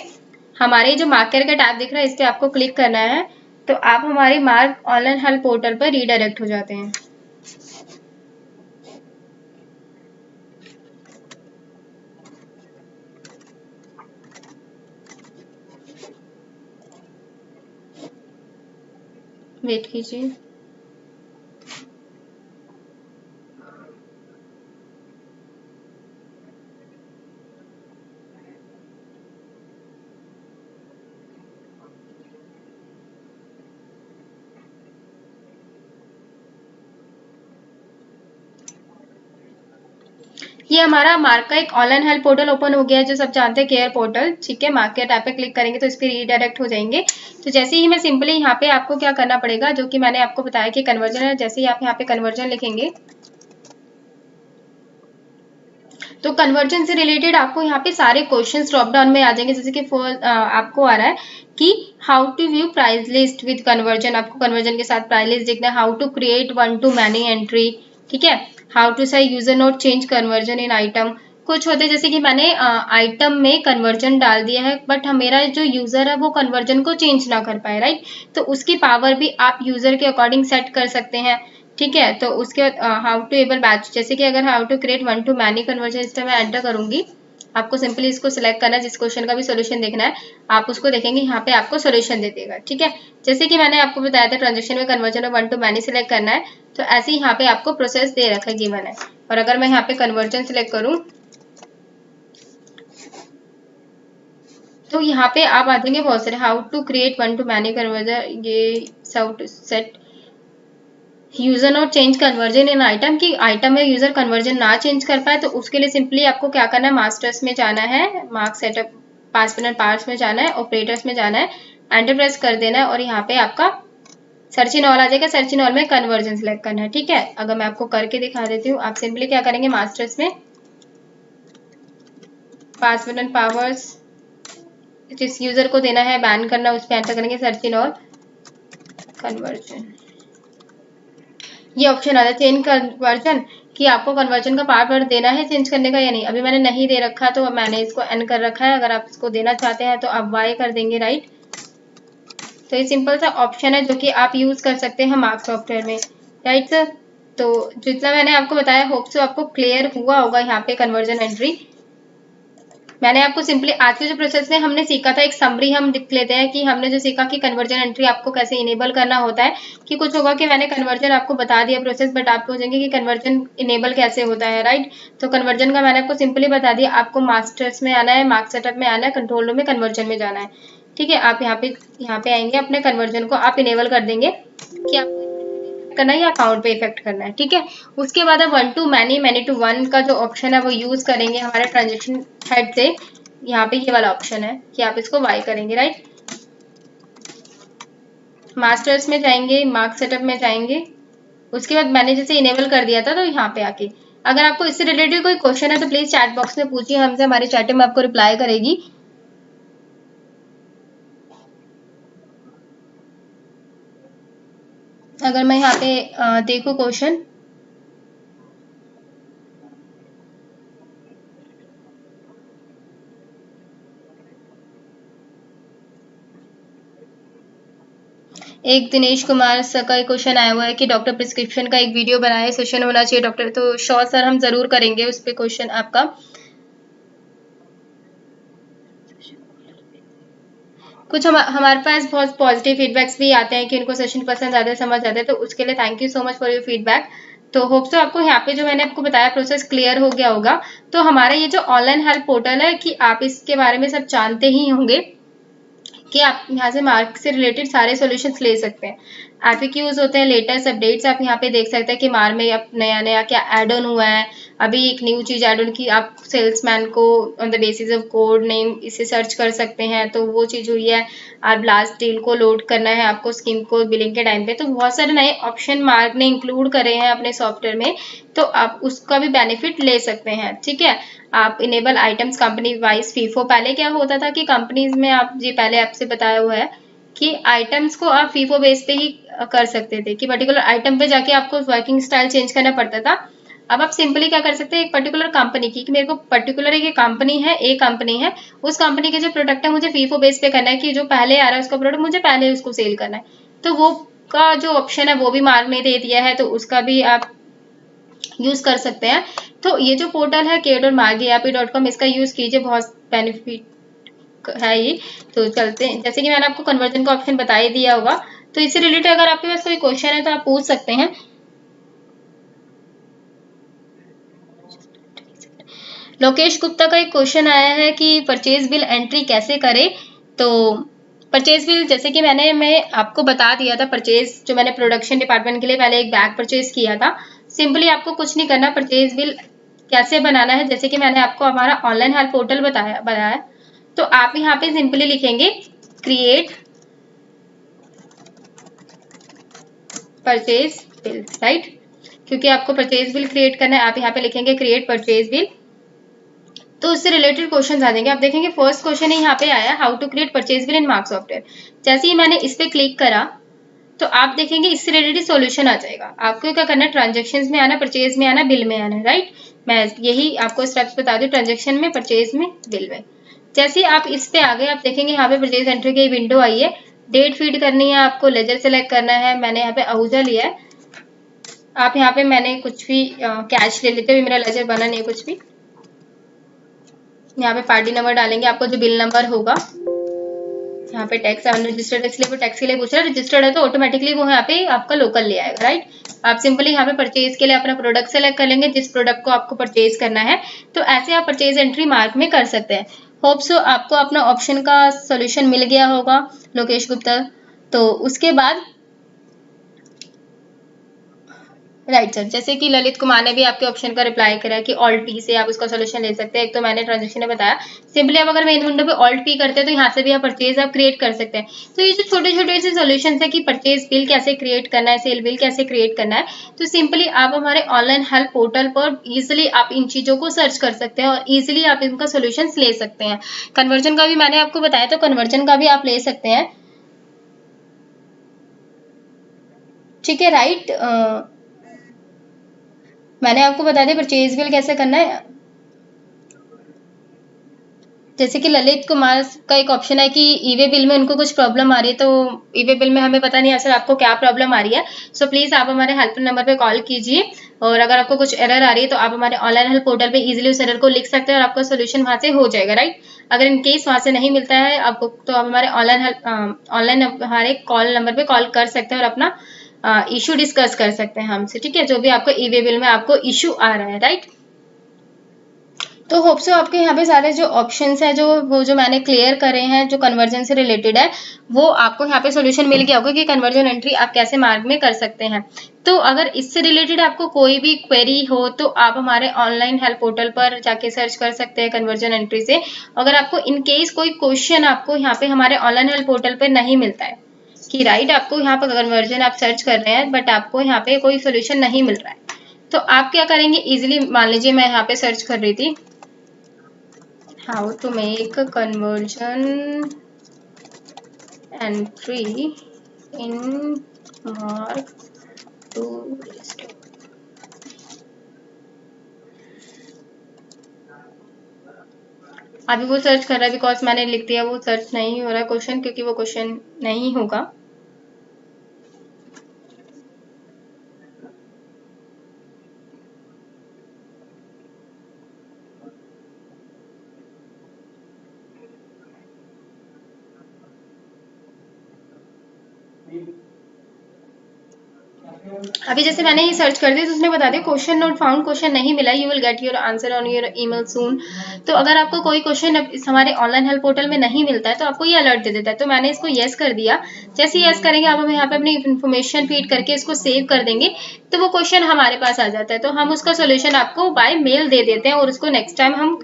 हमारे जो मार्क केयर का टैब दिख रहा है इस पे आपको क्लिक करना है, तो आप हमारे मार्ग ऑनलाइन हेल्प पोर्टल पर रीडायरेक्ट हो जाते हैं। वेट कीजिए, ये हमारा मार्क का एक ऑनलाइन हेल्प पोर्टल ओपन हो गया है, जो सब जानते हैं केयर पोर्टल, ठीक है। मार्क केयर टैब पे क्लिक करेंगे तो इस पर रीडायरेक्ट हो जाएंगे। तो जैसे ही मैं सिंपली यहाँ पे आपको क्या करना पड़ेगा, जो कि मैंने आपको बताया कि कन्वर्जन है, जैसे ही आप यहाँ पे कन्वर्जन लिखेंगे तो कन्वर्जन से रिलेटेड आपको यहाँ पे सारे क्वेश्चंस ड्रॉप डाउन में आ जाएंगे, जैसे कि आपको आ रहा है कि how to view price list with conversion, आपको कन्वर्जन के साथ प्राइस लिस्ट देखना है, how to create one to many entry, ठीक है, how to set user note change conversion in item. कुछ होते जैसे कि मैंने आइटम में कन्वर्जन डाल दिया है बट मेरा जो यूजर है वो कन्वर्जन को चेंज ना कर पाए, राइट, तो उसकी पावर भी आप यूजर के अकॉर्डिंग सेट कर सकते हैं, ठीक है। तो उसके बाद हाउ टू एबल बैच, जैसे कि अगर how to create one to many conversion इस पर मैं एंटर करूंगी, आपको सिंपली इसको सिलेक्ट करना है, जिस क्वेश्चन का भी सोल्यूशन देखना है आप उसको देखेंगे, यहाँ पे आपको सोल्यूशन दे देगा, ठीक है। जैसे कि मैंने आपको बताया था ट्रांजेक्शन में कन्वर्जन में वन टू मैनी सिलेक्ट करना है, तो ऐसे ही यहाँ पे आपको प्रोसेस दे रखा है गिवन है। और अगर मैं यहाँ पे कन्वर्जन सिलेक्ट करूँ तो यहाँ पे आप आ जाएंगे बहुत सारे, how to create one to many conversion, ये how to set user note change conversion in item, की आइटम में यूजर कन्वर्जन ना चेंज कर पाए, तो उसके लिए सिंपली आपको क्या करना है, मास्टर्स में जाना है, मार्क सेटअप पार्ट्स में जाना है, ऑपरेटर्स में जाना है, एंटर प्रेस कर देना है और यहाँ पे आपका सर्च इन ऑल आ जाएगा, सर्च इन ऑल में कन्वर्जन सिलेक्ट करना है, ठीक है। अगर मैं आपको करके दिखा देती हूँ, आप सिंपली क्या करेंगे, मास्टर्स में पासवर्ड एंड पावर्स जिस यूजर को देना है बैन करना, उस पर एंटर करेंगे सर्च इन ऑल कन्वर्जन, ये ऑप्शन आता है चेंज कन्वर्जन, कि आपको कन्वर्जन का पासवर्ड देना है चेंज करने का या नहीं। अभी मैंने नहीं दे रखा तो मैंने इसको एन कर रखा है, अगर आप इसको देना चाहते हैं तो आप वाई कर देंगे, राइट। तो ये सिंपल सा ऑप्शन है जो कि आप यूज कर सकते हैं मार्क सॉफ्टवेयर में, राइट सर। तो जितना मैंने आपको बताया होप सो आपको क्लियर हुआ होगा यहाँ पे कन्वर्जन एंट्री। मैंने आपको सिंपली आज के जो प्रोसेस में हमने सीखा था, एक समरी हम लिख लेते हैं कि हमने जो सीखा कि कन्वर्जन एंट्री आपको कैसे इनेबल करना होता है, कि कुछ होगा कि मैंने कन्वर्जन आपको बता दिया प्रोसेस, बट आप पूछेंगे कि कन्वर्जन इनेबल कैसे होता है, राइट। तो कन्वर्जन का मैंने आपको सिंपली बता दिया, आपको मास्टर्स में आना है, मार्क सेटअप में आना है, कंट्रोल रूम में कन्वर्जन में जाना है, ठीक है। आप यहाँ पे आएंगे, अपने कन्वर्जन को आप इनेबल कर देंगे कि आपको करना है या अकाउंट पे इफेक्ट करना है, ठीक है। उसके बाद आप one to many many to one का जो ऑप्शन है वो यूज करेंगे हमारे ट्रांजेक्शन हेड से, यहाँ पे ये वाला ऑप्शन है कि आप इसको वाई करेंगे, राइट। मास्टर्स में जाएंगे, मार्क सेटअप में जाएंगे, उसके बाद मैंने जैसे इनेबल कर दिया था तो यहाँ पे आके अगर आपको इससे रिलेटेड कोई क्वेश्चन है तो प्लीज चैट बॉक्स में पूछिए, हमसे हमारी चैट में आपको रिप्लाई करेगी। अगर मैं यहाँ पे देखो क्वेश्चन, एक दिनेश कुमार सर का एक क्वेश्चन आया हुआ है कि डॉक्टर प्रिस्क्रिप्शन का एक वीडियो बनाए, सेशन होना चाहिए डॉक्टर, तो श्योर सर हम जरूर करेंगे उस पर क्वेश्चन आपका। कुछ हमारे पास बहुत पॉजिटिव फीडबैक्स भी आते हैं कि उनको सेशन पसंद आते हैं, समझ आते हैं, तो उसके लिए thank you so much for your feedback. तो होप सो आपको यहाँ पे जो मैंने आपको बताया प्रोसेस क्लियर हो गया होगा। तो हमारा ये जो ऑनलाइन हेल्प पोर्टल है कि आप इसके बारे में सब जानते ही होंगे कि आप यहाँ से मार्क से रिलेटेड सारे सॉल्यूशंस ले सकते हैं, FAQs होते हैं, लेटेस्ट अपडेट्स आप यहाँ पे देख सकते हैं कि मार में अब नया नया क्या ऐड ऑन हुआ है, अभी एक न्यू चीज ऐड ऑन की, आप सेल्समैन को on the basis of code name इसे सर्च कर सकते हैं, तो वो चीज हुई है। आप लास्ट डील को लोड करना है आपको स्कीम को बिलिंग के टाइम पे, तो बहुत सारे नए ऑप्शन मार्क ने इंक्लूड करे हैं अपने सॉफ्टवेयर में, तो आप उसका भी बेनिफिट ले सकते हैं, ठीक है। आप enable items company wise FIFO, पहले क्या होता था कि कंपनीज में आप जी पहले आपसे बताया हुआ है कि आइटम्स को आप फीफो बेस पे ही कर सकते थे, कि पर्टिकुलर आइटम पे जाके आपको वर्किंग स्टाइल चेंज करना पड़ता था। अब आप सिंपली क्या कर सकते हैं, एक पर्टिकुलर कंपनी की, कि मेरे को पर्टिकुलर एक कंपनी है, उस कंपनी के जो प्रोडक्ट है मुझे फीफो बेस पे करना है, कि जो पहले आ रहा है उसका प्रोडक्ट मुझे पहले उसको सेल करना है, तो वो का जो ऑप्शन है वो भी मार्क ने दे दिया है, तो उसका भी आप यूज कर सकते हैं। तो ये जो पोर्टल है KEAP.com, इसका यूज कीजिए, बहुत बेनिफिट है ये। तो चलते हैं, जैसे कि मैंने आपको कन्वर्जन का ऑप्शन बता ही दिया होगा, तो इससे रिलेटेड अगर आपके पास कोई क्वेश्चन है तो आप पूछ सकते हैं। लोकेश गुप्ता का एक क्वेश्चन आया है कि परचेज बिल एंट्री कैसे करें। तो परचेज बिल जैसे कि मैं आपको बता दिया था, परचेज जो मैंने प्रोडक्शन डिपार्टमेंट के लिए पहले एक बैग परचेज किया था, सिंपली आपको कुछ नहीं करना, परचेज बिल कैसे बनाना है, जैसे कि मैंने आपको हमारा ऑनलाइन हेल्प पोर्टल बताया, तो आप यहाँ पे सिंपली लिखेंगे क्रिएट परचेज बिल, राइट, क्योंकि आपको परचेज बिल क्रिएट करना है। आप यहाँ पे लिखेंगे क्रिएट परचेज बिल, तो उससे रिलेटेड क्वेश्चन आ जाएंगे। आप देखेंगे फर्स्ट क्वेश्चन है यहाँ पे आया, how to create purchase bill in Marg software. जैसे ही मैंने इस पे क्लिक करा तो आप देखेंगे इससे रिलेटेड सॉल्यूशन आ जाएगा। आपको क्या करना है, ट्रांजेक्शन्स में आना, परचेज में आना, बिल में आना, राइट। मैं यही आपको स्टेप्स बता दूं, ट्रांजेक्शन में, परचेज में, बिल में। जैसे ही आप इस पे आ गए, आप देखेंगे यहाँ पे परचेज एंट्री की विंडो आई है। डेट फीड करनी है आपको, लेजर सेलेक्ट करना है। मैंने यहाँ पे आहूजा लिया है। आप यहाँ पे मैंने कुछ भी कैश ले लेते हुए, मेरा लेजर बना नहीं है कुछ भी। यहाँ पे पार्टी नंबर डालेंगे, आपको जो बिल नंबर होगा। यहाँ पे टैक्स अनरजिस्टर्ड, इसलिए वो टैक्स के लिए पूछ रहा है। रजिस्टर्ड है तो ऑटोमेटिकली वो यहाँ पे आपका लोकल ले आएगा, राइट। आप सिंपली यहाँ पे परचेज के लिए अपना प्रोडक्ट सेलेक्ट कर लेंगे, जिस प्रोडक्ट को आपको परचेज करना है। तो ऐसे आप परचेज एंट्री मार्क में कर सकते हैं। होप सो आपको अपना ऑप्शन का सोल्यूशन मिल गया होगा, लोकेश गुप्ता। तो उसके बाद राइट सर, जैसे कि ललित कुमार ने भी आपके ऑप्शन का रिप्लाई करा कि ऑल्ट पी से आप उसका सोल्यूशन ले सकते हैं। एक तो मैंने ट्रांजेक्शन में बताया, सिंपली आप अगर मेन विंडो पे ऑल्ट पी करते हैं तो यहाँ से भी आप परचेज आप क्रिएट कर सकते हैं। तो ये जो छोटे छोटे से सोल्यूशन है कि परचेज बिल कैसे क्रिएट करना है, सेल बिल कैसे क्रिएट करना है, तो सिंपली आप हमारे ऑनलाइन हेल्प पोर्टल पर इजिली आप इन चीजों को सर्च कर सकते हैं और इजिली आप इनका सोल्यूशन ले सकते हैं। कन्वर्जन का भी मैंने आपको बताया, तो कन्वर्जन का भी आप ले सकते हैं, ठीक है, राइट। मैंने आपको बता दिया परचेज बिल कैसे करना है। जैसे कि ललित कुमार का एक ऑप्शन है कि ईवे बिल में उनको कुछ प्रॉब्लम आ रही है, तो ईवे बिल में हमें पता नहीं है सर आपको क्या प्रॉब्लम आ रही है। सो प्लीज आप हमारे हेल्प नंबर पे कॉल कीजिए, और अगर आपको कुछ एरर आ रही है तो आप हमारे ऑनलाइन हेल्प पोर्टल पे इजीली उस एरर को लिख सकते हैं और आपका सोल्यूशन वहां से हो जाएगा, राइट। अगर इन केस वहां से नहीं मिलता है आपको, तो आप हमारे ऑनलाइन हमारे कॉल नंबर पे कॉल कर सकते हैं और अपना इशू डिस्कस कर सकते हैं हमसे, ठीक है, जो भी आपको ईवे बिल में आपको इशू आ रहा है, राइट। तो होप सो आपके यहाँ पे सारे जो ऑप्शंस हैं जो मैंने क्लियर करे हैं, जो कन्वर्जन से रिलेटेड है, वो आपको यहाँ पे सोल्यूशन मिल गया होगा कि कन्वर्जन एंट्री आप कैसे मार्क में कर सकते हैं। तो अगर इससे रिलेटेड आपको कोई भी क्वेरी हो तो आप हमारे ऑनलाइन हेल्प पोर्टल पर जाके सर्च कर सकते हैं कन्वर्जन एंट्री से। अगर आपको इन केस कोई क्वेश्चन आपको यहाँ पे हमारे ऑनलाइन हेल्प पोर्टल पर नहीं मिलता है कि राइट, आपको यहाँ पर कन्वर्जन आप सर्च कर रहे हैं बट आपको यहाँ पे कोई सोल्यूशन नहीं मिल रहा है, तो आप क्या करेंगे, इजिली मान लीजिए मैं यहाँ पे सर्च कर रही थी how to make conversion entry in Marg to register. अभी वो सर्च कर रहा है बिकॉज मैंने लिख दिया, वो सर्च नहीं हो रहा है क्वेश्चन, क्योंकि वो क्वेश्चन नहीं होगा। अभी जैसे मैंने ये सर्च कर दिया तो उसने बता दिया क्वेश्चन नॉट फाउंड, क्वेश्चन नहीं मिला, you will get your answer on your email soon. तो अगर आपको कोई क्वेश्चन हमारे ऑनलाइन हेल्प पोर्टल में नहीं मिलता है तो आपको ये अलर्ट दे देता है। तो मैंने इसको येस कर दिया। जैसे येस करेंगे आप हमें यहाँ पे अपनी इन्फॉर्मेशन फीड करके इसको सेव कर देंगे तो वो क्वेश्चन हमारे पास आ जाता है, तो हम उसका सोल्यूशन आपको बाय मेल दे देते हैं और उसको नेक्स्ट टाइम हम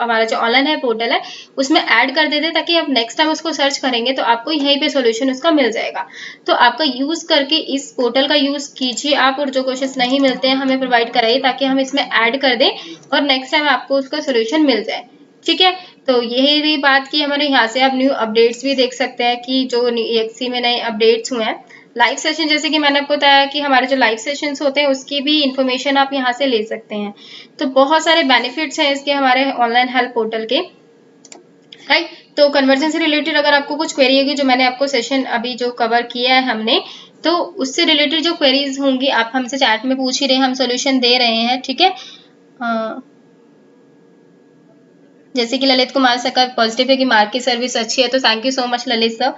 हमारा जो ऑनलाइन हेल्प पोर्टल है उसमें ऐड कर देते हैं, ताकि आप नेक्स्ट टाइम उसको सर्च करेंगे तो आपको यहीं पे सोल्यूशन उसका मिल जाएगा। तो आपका यूज करके इस पोर्टल का यूज कीजिए आप, और जो क्वेश्चंस नहीं मिलते हैं हमें प्रोवाइड कराइए ताकि हम इसमें ऐड कर दें और नेक्स्ट टाइम आपको उसका सोल्यूशन मिल जाए, ठीक है। तो यही भी बात की हमारे यहाँ से आप न्यू अपडेट्स भी देख सकते हैं कि जो EXE में नए अपडेट्स हुए हैं। लाइव सेशन, जैसे कि मैंने आपको बताया कि हमारे जो लाइव सेशंस होते हैं उसकी भी इंफॉर्मेशन आप यहाँ से ले सकते हैं। तो बहुत सारे बेनिफिट्स हैं इसके हमारे ऑनलाइन हेल्प पोर्टल के, राइट। तो कन्वर्जन से रिलेटेड अगर आपको कुछ क्वेरी होगी, जो मैंने आपको सेशन अभी जो कवर किया है हमने, तो उससे रिलेटेड जो क्वेरीज होंगी आप हमसे चैट में पूछ ही रहे हैं, हम सोल्यूशन दे रहे हैं, ठीक है। जैसे कि ललित कुमार सर का पॉजिटिव है कि मार्क की सर्विस अच्छी है, तो thank you so much Lalit sir.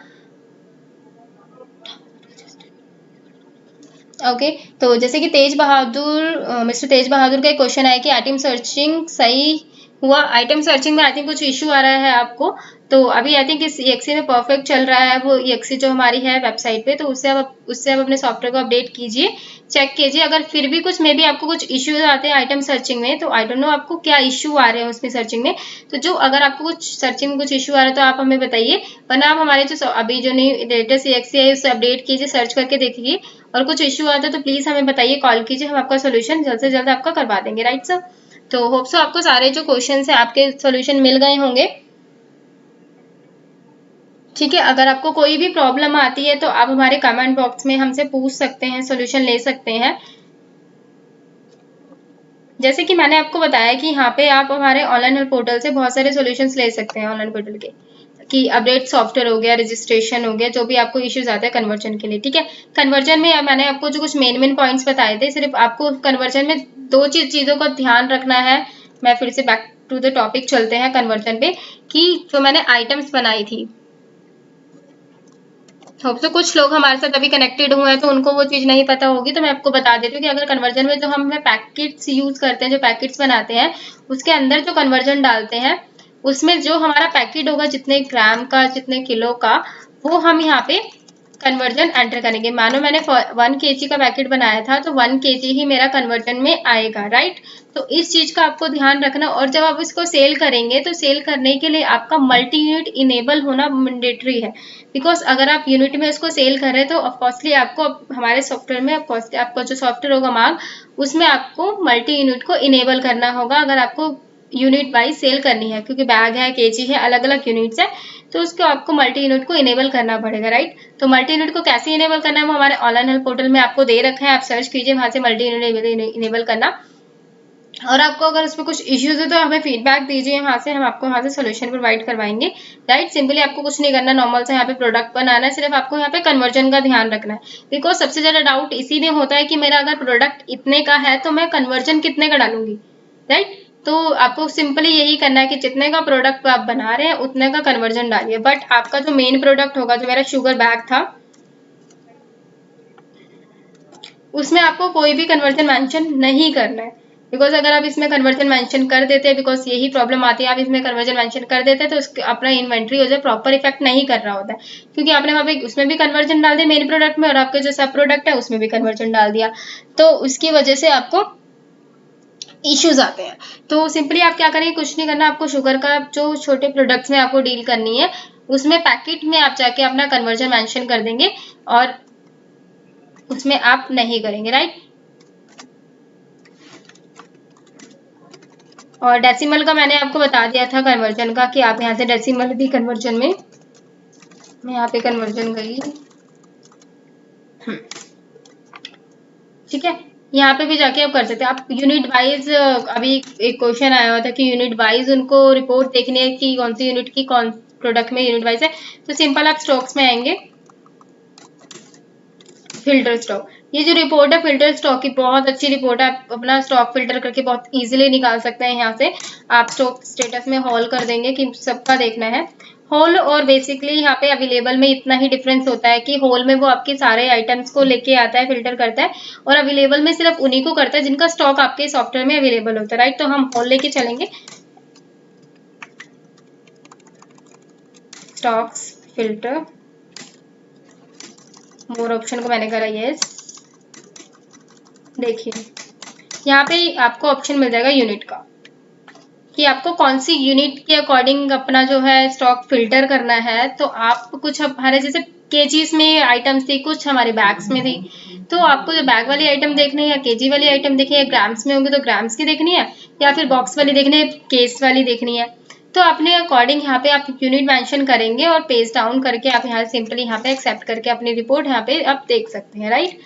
Okay तो जैसे कि तेज बहादुर, मिस्टर तेज बहादुर का एक क्वेश्चन है कि आइटम सर्चिंग सही हुआ। आइटम सर्चिंग में आई थिंक कुछ इशू आ रहा है आपको, तो अभी आई थिंक इस EXE में परफेक्ट चल रहा है वो EXE जो हमारी है वेबसाइट पे, तो उससे आप अपने सॉफ्टवेयर को अपडेट कीजिए, चेक कीजिए। अगर फिर भी कुछ मे बी आपको कुछ इश्यूज आते हैं आइटम सर्चिंग में, तो आई डोंट नो आपको क्या इशू आ रहे हैं उसमें सर्चिंग में। तो जो अगर आपको कुछ सर्चिंग में कुछ इशू आ रहा है तो आप हमें बताइए, वरना आप हमारे जो अभी जो न्यू लेटेस्ट EXE है उससे अपडेट कीजिए, सर्च करके देखिए, और कुछ इशू आता है तो प्लीज हमें बताइए, कॉल कीजिए, हम आपका सोल्यूशन जल्द से जल्द आपका करवा देंगे, राइट सर। तो होप सो आपको सारे जो क्वेश्चन है आपके सोल्यूशन मिल गए होंगे। ठीक है, अगर आपको कोई भी प्रॉब्लम आती है तो आप हमारे कमेंट बॉक्स में हमसे पूछ सकते हैं, सोल्यूशन ले सकते हैं। जैसे कि मैंने आपको बताया कि यहाँ पे आप हमारे ऑनलाइन हेल्प पोर्टल से बहुत सारे सॉल्यूशंस ले सकते हैं ऑनलाइन पोर्टल के, कि अपडेट सॉफ्टवेयर हो गया, रजिस्ट्रेशन हो गया, जो भी आपको इश्यूज आते हैं कन्वर्जन के लिए। ठीक है, कन्वर्जन में मैंने आपको जो कुछ मेन पॉइंट्स बताए थे, सिर्फ आपको कन्वर्जन में दो चीजों का ध्यान रखना है। मैं फिर से बैक टू द टॉपिक चलते हैं कन्वर्जन पे, कि जो मैंने आइटम्स बनाई थी, होप तो कुछ लोग हमारे साथ अभी कनेक्टेड हुए हैं तो उनको वो चीज नहीं पता होगी, तो मैं आपको बता देती हूँ कि अगर कन्वर्जन में जो हम पैकेट्स यूज करते हैं, जो पैकेट्स बनाते हैं, उसके अंदर जो कन्वर्जन डालते हैं, उसमें जो हमारा पैकेट होगा जितने ग्राम का, जितने किलो का, वो हम यहाँ पे कन्वर्जन एंटर करेंगे। मानो मैंने 1 kg का पैकेट बनाया था तो 1 kg ही मेरा कन्वर्जन में आएगा, राइट। तो इस चीज का आपको ध्यान रखना। और जब आप इसको सेल करेंगे तो सेल करने के लिए आपका मल्टी यूनिट इनेबल होना मैंडेटरी है, बिकॉज अगर आप यूनिट में इसको सेल कर रहे हैं तो ऑफकोर्सली आपको हमारे सॉफ्टवेयर में आपका जो सॉफ्टवेयर होगा मार्ग, उसमें आपको मल्टी यूनिट को इनेबल करना होगा अगर आपको यूनिट वाइज सेल करनी है, क्योंकि बैग है, केजी है, अलग अलग यूनिट्स है, तो उसको आपको मल्टी यूनिट को इनेबल करना पड़ेगा, राइट। तो मल्टी यूनिट को कैसे इनेबल करना है वो हमारे ऑनलाइन हेल्प पोर्टल में आपको दे रखा है, आप सर्च कीजिए वहां से मल्टी यूनिट इनेबल करना। और आपको अगर उसमें कुछ इश्यूज है तो हमें फीडबैक दीजिए वहां से, हम आपको वहां से सोल्यूशन प्रोवाइड करवाएंगे, राइट। सिंपली आपको कुछ नहीं करना, नॉर्मल से यहाँ पे प्रोडक्ट बनाना है, सिर्फ आपको यहाँ पे कन्वर्जन का ध्यान रखना है। बिकॉज सबसे ज्यादा डाउट इसी में होता है कि मेरा अगर प्रोडक्ट इतने का है तो मैं कन्वर्जन कितने का डालूंगी, राइट। तो आपको सिंपली यही करना है कि जितने का प्रोडक्ट आप बना रहे हैं उतने का कन्वर्जन डालिए। बट आपका जो मेन प्रोडक्ट होगा, जो मेरा शुगर बैग था, उसमें आपको कोई भी कन्वर्जन मेंशन नहीं करना है। बिकॉज अगर आप इसमें कन्वर्जन मेंशन कर देते हैं, बिकॉज यही प्रॉब्लम आती है, आप इसमें कन्वर्जन मेंशन कर देते हैं तो उसके अपना इन्वेंट्री हो जाए प्रॉपर इफेक्ट नहीं कर रहा होता है, क्योंकि आपने वहां पे उसमें भी कन्वर्जन डाल दिया मेन प्रोडक्ट में, और आपके जो सब प्रोडक्ट है उसमें भी कन्वर्जन डाल दिया, तो उसकी वजह से आपको इश्यूज आते हैं। तो सिंपली आप क्या करेंगे, कुछ नहीं करना, आपको शुगर का जो छोटे प्रोडक्ट्स में आपको डील करनी है, उसमें पैकेट में आप जाके अपना कन्वर्जन मेंशन कर देंगे और उसमें आप नहीं करेंगे, राइट। और डेसिमल का मैंने आपको बता दिया था कन्वर्जन का, कि आप यहाँ से डेसिमल भी कन्वर्जन में, मैं यहाँ पे कन्वर्जन गई, ठीक है, यहाँ पे भी जाके आप कर सकते हैं। आप यूनिट वाइज, अभी एक क्वेश्चन आया हुआ था कि यूनिट वाइज उनको रिपोर्ट देखनी है कि कौन सी यूनिट की कौन प्रोडक्ट में यूनिट वाइज है, तो सिंपल आप स्टॉक्स में आएंगे, फिल्टर स्टॉक, ये जो रिपोर्ट है फिल्टर स्टॉक की बहुत अच्छी रिपोर्ट है, आप अपना स्टॉक फिल्टर करके बहुत इजीली निकाल सकते हैं। यहाँ से आप स्टॉक स्टेटस में होल कर देंगे कि सबका देखना है होल, और बेसिकली यहाँ पे अवेलेबल में इतना ही डिफरेंस होता है कि होल में वो आपके सारे आइटम्स को लेके आता है, फिल्टर करता है, और अवेलेबल में सिर्फ उन्हीं को करता है जिनका स्टॉक आपके सॉफ्टवेयर में अवेलेबल होता है, राइट। तो हम होल लेके चलेंगे, स्टॉक्स फिल्टर, मोर ऑप्शन को मैंने करा यस। देखिए यहाँ पे आपको ऑप्शन मिल जाएगा यूनिट का, कि आपको कौन सी यूनिट के अकॉर्डिंग अपना जो है स्टॉक फिल्टर करना है। तो आप कुछ हमारे जैसे केजीज में आइटम्स थी, कुछ हमारे बैग्स में थी, तो आपको जो बैग वाली आइटम देखनी है या केजी वाली आइटम देखनी है, ग्राम्स में होंगे तो ग्राम्स की देखनी है, या फिर बॉक्स वाली देखनी है, केस वाली देखनी है, तो अपने अकॉर्डिंग यहाँ पे आप यूनिट मेंशन करेंगे और पेज डाउन करके आप यहाँ सिंपली यहाँ पे एक्सेप्ट करके अपनी रिपोर्ट यहाँ पे आप देख सकते हैं, राइट।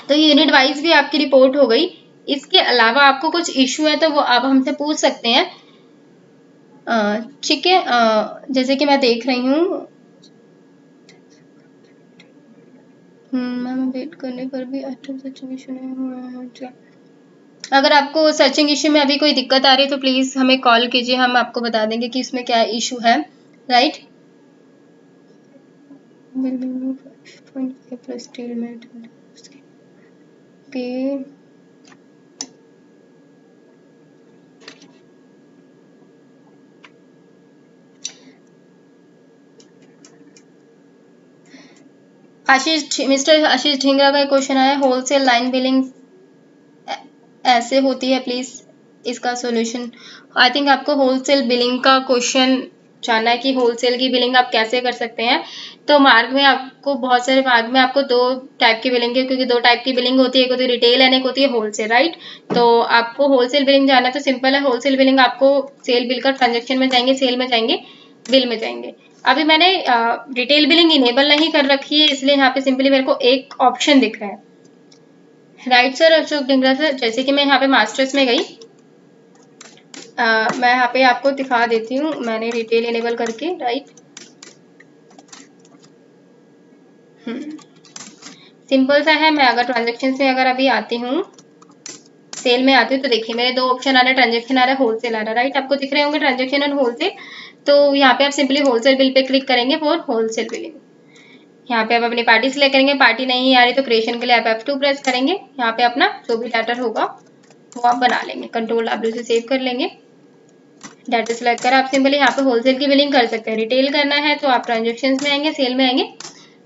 तो यूनिट वाइज भी आपकी रिपोर्ट हो गई। इसके अलावा आपको कुछ इश्यू है तो वो आप हमसे पूछ सकते हैं, ठीक है। जैसे कि मैं देख रही हूँ, मैम वेट करने पर भी आइटम सर्चिंग इश्यू नहीं हुआ है। अगर आपको सर्चिंग इश्यू में अभी कोई दिक्कत आ रही है तो प्लीज हमें कॉल कीजिए, हम आपको बता देंगे कि इसमें क्या इश्यू है, राइट। मिस्टर आशीष ढींगरा का क्वेश्चन आया, होलसेल लाइन बिलिंग ऐसे होती है, प्लीज इसका सॉल्यूशन। आई थिंक आपको होलसेल बिलिंग का क्वेश्चन जानना है कि होलसेल की बिलिंग आप कैसे कर सकते हैं, तो मार्ग में आपको बहुत सारे मार्ग में आपको दो टाइप की बिलिंग है, क्योंकि दो टाइप की बिलिंग होती है, एक होती है रिटेल एंड एक होती है होलसेल, राइट। तो आपको होलसेल बिलिंग जानना है तो सिंपल है, होलसेल बिलिंग आपको सेल बिल का ट्रांजेक्शन में जाएंगे, सेल में जाएंगे, बिल में जाएंगे। अभी मैंने रिटेल बिलिंग इनेबल नहीं कर रखी है, इसलिए यहाँ पे सिंपली मेरे को एक ऑप्शन दिख रहा है, right sir Ashok Dhingra sir. जैसे कि मैं यहाँ पे मास्टर्स में गई, मैं यहाँ पे आपको दिखा देती हूँ, मैंने रिटेल इनेबल करके, राइट। सिंपल सा है। मैं अगर ट्रांजेक्शन में अगर अभी आती हूँ, सेल में आती हूँ, तो देखिए मेरे दो ऑप्शन आ रहा है, ट्रांजेक्शन आ रहा है, होलसेल आ रहा है, राइट। आपको दिख रहे होंगे ट्रांजेक्शन और होलसेल। तो यहाँ पे आप simply wholesale bill pay click करेंगे फॉर होलसेल बिलिंग। यहाँ पे आप अपनी पार्टी सिलेक्ट करेंगे, पार्टी नहीं आ रही तो क्रिएशन के लिए आप F2 प्रेस करेंगे। यहाँ पे अपना जो भी डाटा होगा वो आप बना लेंगे, कंट्रोल W से सेव कर लेंगे। डाटा सिलेक्ट कर आप सिंपली यहाँ पे होलसेल की बिलिंग कर सकते हैं। रिटेल करना है तो आप ट्रांजेक्शन में आएंगे, सेल में आएंगे,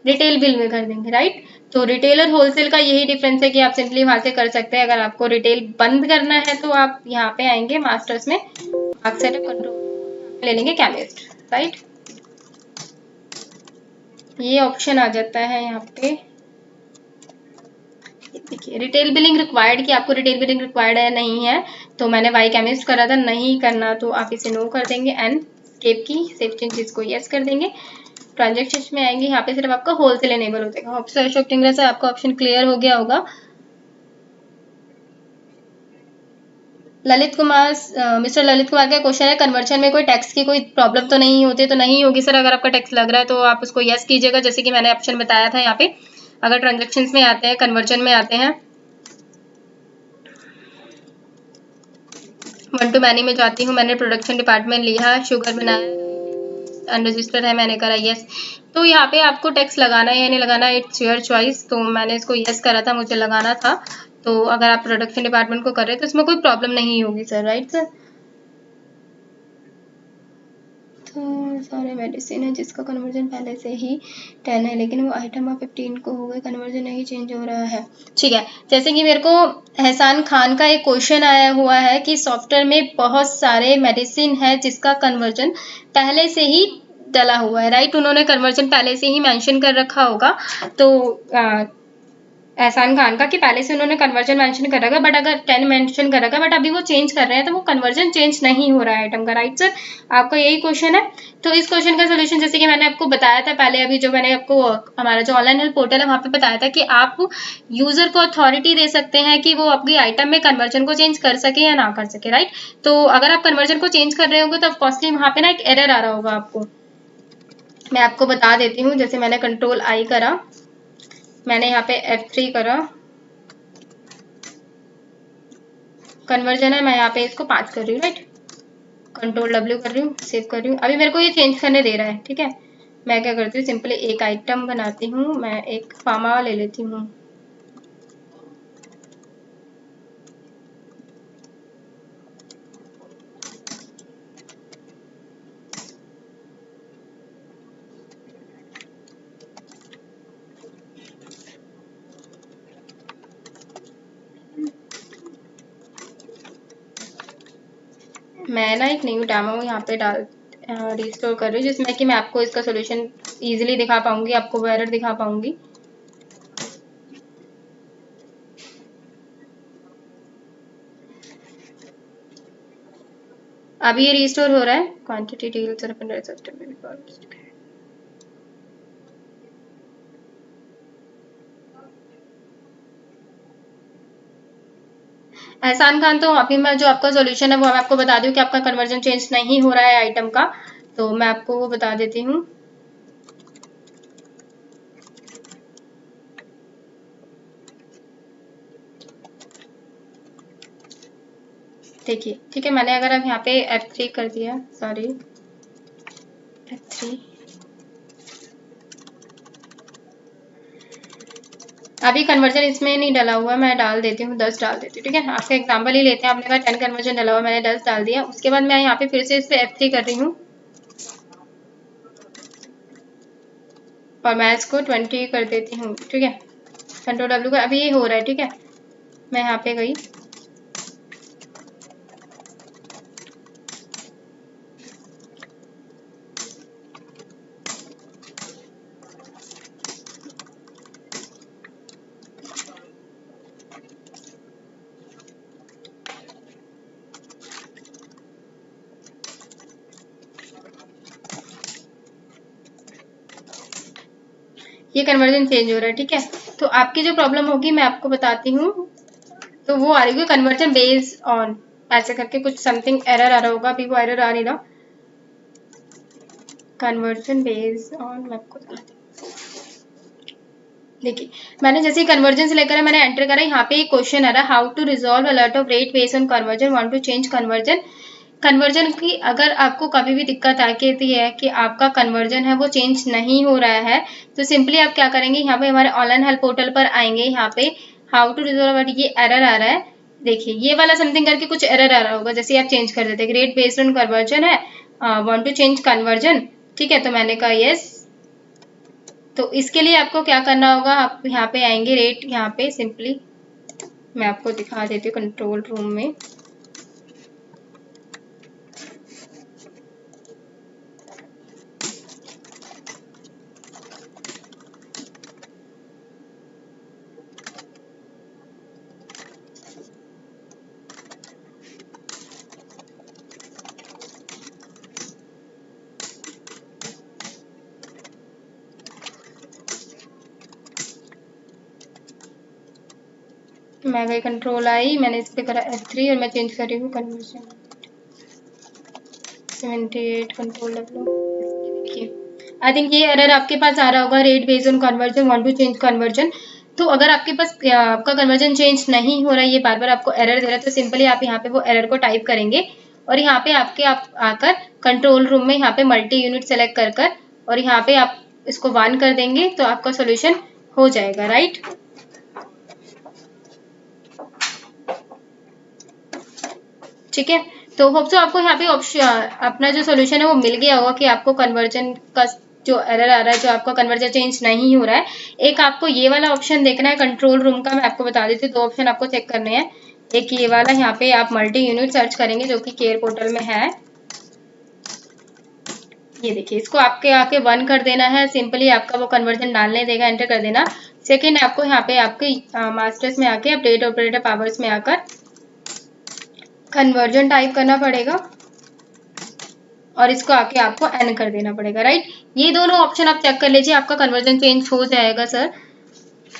रिटेल बिल में कर देंगे, राइट। तो रिटेल और होलसेल का यही डिफरेंस है कि आप सिंपली वहां से कर सकते हैं। अगर आपको रिटेल बंद करना है तो आप यहाँ पे आएंगे मास्टर्स में, मार्क सेटअप कंट्रोल ले लेंगे केमिस्ट, राइट। ये ऑप्शन आ जाता है यहाँ पे। देखिए रिटेल बिलिंग रिक्वायर्ड, कि आपको रिटेल बिलिंग रिक्वायर्ड है नहीं है, तो मैंने वाई केमिस्ट करा था, नहीं करना तो आप इसे नो कर देंगे, एंड स्केप की सेव चेंजेस को यस कर देंगे। ट्रांजेक्शन में आएंगे, यहाँ पे सिर्फ आपका होलसेल एनेबल हो जाएगा। ऑप्शन अशोक टिंगरा से आपका ऑप्शन क्लियर हो गया होगा। ललित कुमार, मिस्टर ललित कुमार का क्वेश्चन है, कन्वर्जन में कोई टैक्स की कोई प्रॉब्लम तो नहीं होती? तो नहीं होगी सर। अगर आपका टैक्स लग रहा है तो आप उसको यस कीजिएगा, जैसे कि मैंने ऑप्शन बताया था यहाँ पे। अगर ट्रांजेक्शन में आते हैं, कन्वर्जन में आते हैं, 1 to many में जाती हूँ, मैंने प्रोडक्शन डिपार्टमेंट लिया, शुगर बनाया, अनरजिस्टर्ड है, मैंने करा यस। तो यहाँ पे आपको टैक्स लगाना है या नहीं लगाना, इट्स योर चॉइस। तो मैंने इसको यस करा था, मुझे लगाना था। तो अगर आप प्रोडक्शन डिपार्टमेंट को कर रहे हैं तो इसमें कोई प्रॉब्लम नहीं होगी सर, राइट सर। तो सारे मेडिसिन है जिसका कन्वर्जन पहले से ही 10 है, लेकिन वो आइटम अब 15 को हो गए, कन्वर्जन नहीं चेंज हो रहा है। ठीक है, जैसे कि मेरे को एहसान खान का एक क्वेश्चन आया हुआ है कि सॉफ्टवेयर में बहुत सारे मेडिसिन है जिसका कन्वर्जन पहले से ही डला हुआ है, राइट। उन्होंने कन्वर्जन पहले से ही मेंशन कर रखा होगा। तो एहसान खान का कि पहले से उन्होंने कन्वर्जन मेंशन कर रखा, बट अगर 10 मेंशन कर रखा, बट अभी वो चेंज कर रहे हैं तो वो कन्वर्जन चेंज नहीं हो रहा है आइटम का, राइट सर। आपका यही क्वेश्चन है। तो इस क्वेश्चन का सोल्यूशन जैसे कि मैंने आपको बताया था पहले, अभी जो मैंने आपको हमारा जो ऑनलाइन हेल्प पोर्टल है वहां पे बताया था कि आप यूजर को अथॉरिटी दे सकते हैं कि वो आपकी आइटम में कन्वर्जन को चेंज कर सके या ना कर सके, राइट। तो अगर आप कन्वर्जन को चेंज कर रहे होंगे तो ऑफकोर्सली वहां पे ना एक एरर आ रहा होगा आपको। मैं आपको बता देती हूँ, जैसे मैंने कंट्रोल आई करा, मैंने यहाँ पे F3 करा, कन्वर्जन है, मैं यहाँ पे इसको 5 कर रही हूँ, राइट। कंट्रोल W कर रही हूँ, सेव कर रही हूँ। अभी मेरे को ये चेंज करने दे रहा है, ठीक है। मैं क्या करती हूँ, सिंपली एक आइटम बनाती हूँ, मैं एक फार्मा ले लेती हूँ। मैं ना एक न्यू डेमो यहाँ पे रिस्टोर कर रही हूँ, जिसमें कि मैं आपको इसका सोल्यूशन इजीली दिखा पाऊंगी, आपको वो एरर दिखा पाऊंगी। अभी ये रिस्टोर हो रहा है। क्वांटिटी डील्स एहसान खान, तो अभी मैं जो आपका सोल्यूशन है वो मैं आपको बता दूं कि आपका कन्वर्जन चेंज नहीं हो रहा है आइटम का, तो मैं आपको वो बता देती हूँ। देखिए, ठीक है, मैंने अगर अब यहाँ पे F3 कर दिया, सॉरी F3, अभी कन्वर्जन इसमें नहीं डला हुआ, मैं डाल देती हूँ 10 डाल देती हूँ, ठीक है। आपका एग्जांपल ही लेते हैं, आपने कहा 10 कन्वर्जन डला हुआ, मैंने 10 डाल दिया। उसके बाद मैं यहाँ पे फिर से इस पे F3 कर रही हूँ और मैं इसको 20 कर देती हूँ, ठीक है। कंट्रोल W का, अभी ये हो रहा है, ठीक है। मैं यहाँ पे गई, ये कन्वर्जन चेंज हो रहा है, ठीक है। तो आपकी जो प्रॉब्लम होगी मैं आपको बताती हूँ, तो वो आ रही है कन्वर्जन बेस्ड ऑन, ऐसे करके कुछ समथिंग एरर आ रहा होगा, अभी वो एरर आ नहीं रहा। कन्वर्जन बेस्ड ऑन मैं आपको दिखाती हूँ। देखिए मैंने जैसे ही कन्वर्जन से लेकर मैंने एंटर करा, यहाँ पे एक क्वेश्चन आ रहा है, how to resolve alert of rate based on conversion, want to change conversion. Conversion की अगर आपको कभी भी दिक्कत आती है कि आपका कन्वर्जन है वो चेंज नहीं हो रहा है, तो सिंपली आप क्या करेंगे, यहाँ पे हमारे ऑनलाइन हेल्प पोर्टल पर आएंगे, यहाँ पे हाउ टू रिजॉल्व, ये एरर आ रहा है, देखिए ये वाला समथिंग करके कुछ एरर आ रहा होगा, जैसे आप चेंज कर देते हैं, रेट बेस्ड ऑन कन्वर्जन है, वांट टू चेंज कन्वर्जन, ठीक है। तो मैंने कहा यस। तो इसके लिए आपको क्या करना होगा, आप यहाँ पे आएंगे, रेट, यहाँ पे सिंपली मैं आपको दिखा देती हूँ कंट्रोल रूम में, मैं गई कंट्रोल आई, मैंने इस पे करा F3 और मैं चेंज कर रही हूँ कन्वर्जन 78 कंट्रोल W। देखिए आई थिंक ये एरर आपके पास आ रहा होगा, rate based on conversion, want to change conversion. तो अगर आपके पास आपका कन्वर्जन चेंज नहीं हो रहा है, ये बार बार आपको एरर दे रहा है, तो सिंपली आप यहाँ पे वो एरर को टाइप करेंगे और यहाँ पे आप आकर कंट्रोल रूम में यहाँ पे मल्टी यूनिट सेलेक्ट कर और यहाँ पे आप इसको 1 कर देंगे, तो आपका सोल्यूशन हो जाएगा, राइट। ठीक है, तो होप सो आपको यहाँ पे ऑप्शन अपना जो सोल्यूशन है वो मिल गया होगा कि आपको कन्वर्जन का जो एरर आ रहा है, जो आपका कन्वर्जन चेंज नहीं हो रहा है। एक आपको ये वाला ऑप्शन देखना है कंट्रोल रूम का, मैं आपको बता देती हूँ, 2 ऑप्शन आपको चेक करने हैं। एक ये वाला, यहाँ पे आप मल्टी यूनिट सर्च करेंगे जो कि केयर पोर्टल में है, ये देखिए, इसको आपके आके 1 कर देना है, सिंपली आपका वो कन्वर्जन डालने देगा, एंटर कर देना। सेकेंड आपको यहाँ पे आपके मास्टर्स में आके अपडेट ऑपरेटर पावर्स में आकर कन्वर्जन टाइप करना पड़ेगा और इसको आके आपको एन कर देना पड़ेगा, राइट। ये दोनों ऑप्शन आप चेक कर लीजिए, आपका कन्वर्जन चेंज हो जाएगा सर।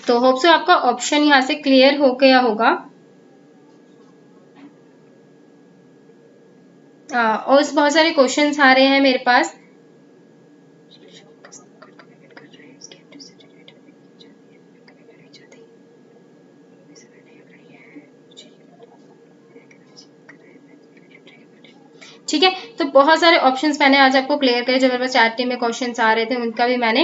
तो होप सो आपका ऑप्शन यहाँ से क्लियर हो गया होगा। और बहुत सारे क्वेश्चंस आ रहे हैं मेरे पास, ठीक है। तो बहुत सारे ऑप्शंस मैंने आज आपको क्लियर करे, जो मेरे पास चैट टीम में क्वेश्चंस आ रहे थे उनका भी मैंने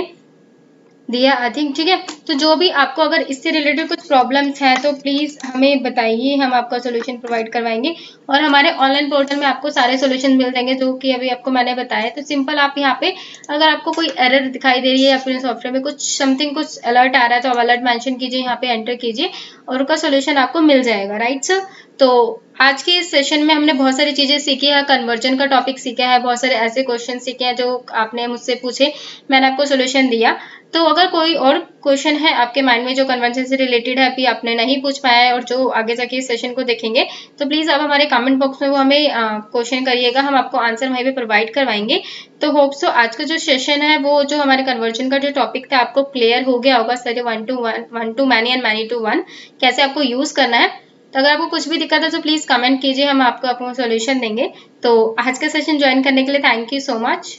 दिया आई थिंक, ठीक है। तो जो भी आपको अगर इससे रिलेटेड कुछ प्रॉब्लम्स हैं तो प्लीज़ हमें बताइए, हम आपका सोल्यूशन प्रोवाइड करवाएंगे और हमारे ऑनलाइन पोर्टल में आपको सारे सोल्यूशन मिल जाएंगे जो कि अभी आपको मैंने बताया। तो सिंपल आप यहाँ पे अगर आपको कोई एरर दिखाई दे रही है अपने सॉफ्टवेयर में, कुछ समथिंग कुछ अलर्ट आ रहा है, तो आप अलर्ट मेंशन कीजिए, यहाँ पे एंटर कीजिए और उसका सोल्यूशन आपको मिल जाएगा, राइट सर। तो आज के इस सेशन में हमने बहुत सारी चीज़ें सीखी है, कन्वर्जन का टॉपिक सीखा है, बहुत सारे ऐसे क्वेश्चन सीखे हैं जो आपने मुझसे पूछे, मैंने आपको सोल्यूशन दिया। तो अगर कोई और क्वेश्चन है आपके माइंड में जो कन्वर्जन से रिलेटेड है, अभी आपने नहीं पूछ पाया है और जो आगे जाके इस सेशन को देखेंगे, तो प्लीज़ आप हमारे कमेंट बॉक्स में वो हमें क्वेश्चन करिएगा, हम आपको आंसर वहीं पे प्रोवाइड करवाएंगे। तो होप सो आज का जो सेशन है वो जो हमारे कन्वर्जन का जो टॉपिक था आपको क्लियर हो गया होगा, sir 1 to many and many to 1 कैसे आपको यूज़ करना है। तो अगर आपको कुछ भी दिक्कत है तो प्लीज़ कमेंट कीजिए, हम आपको सोल्यूशन देंगे। तो आज का सेशन ज्वाइन करने के लिए थैंक यू सो मच।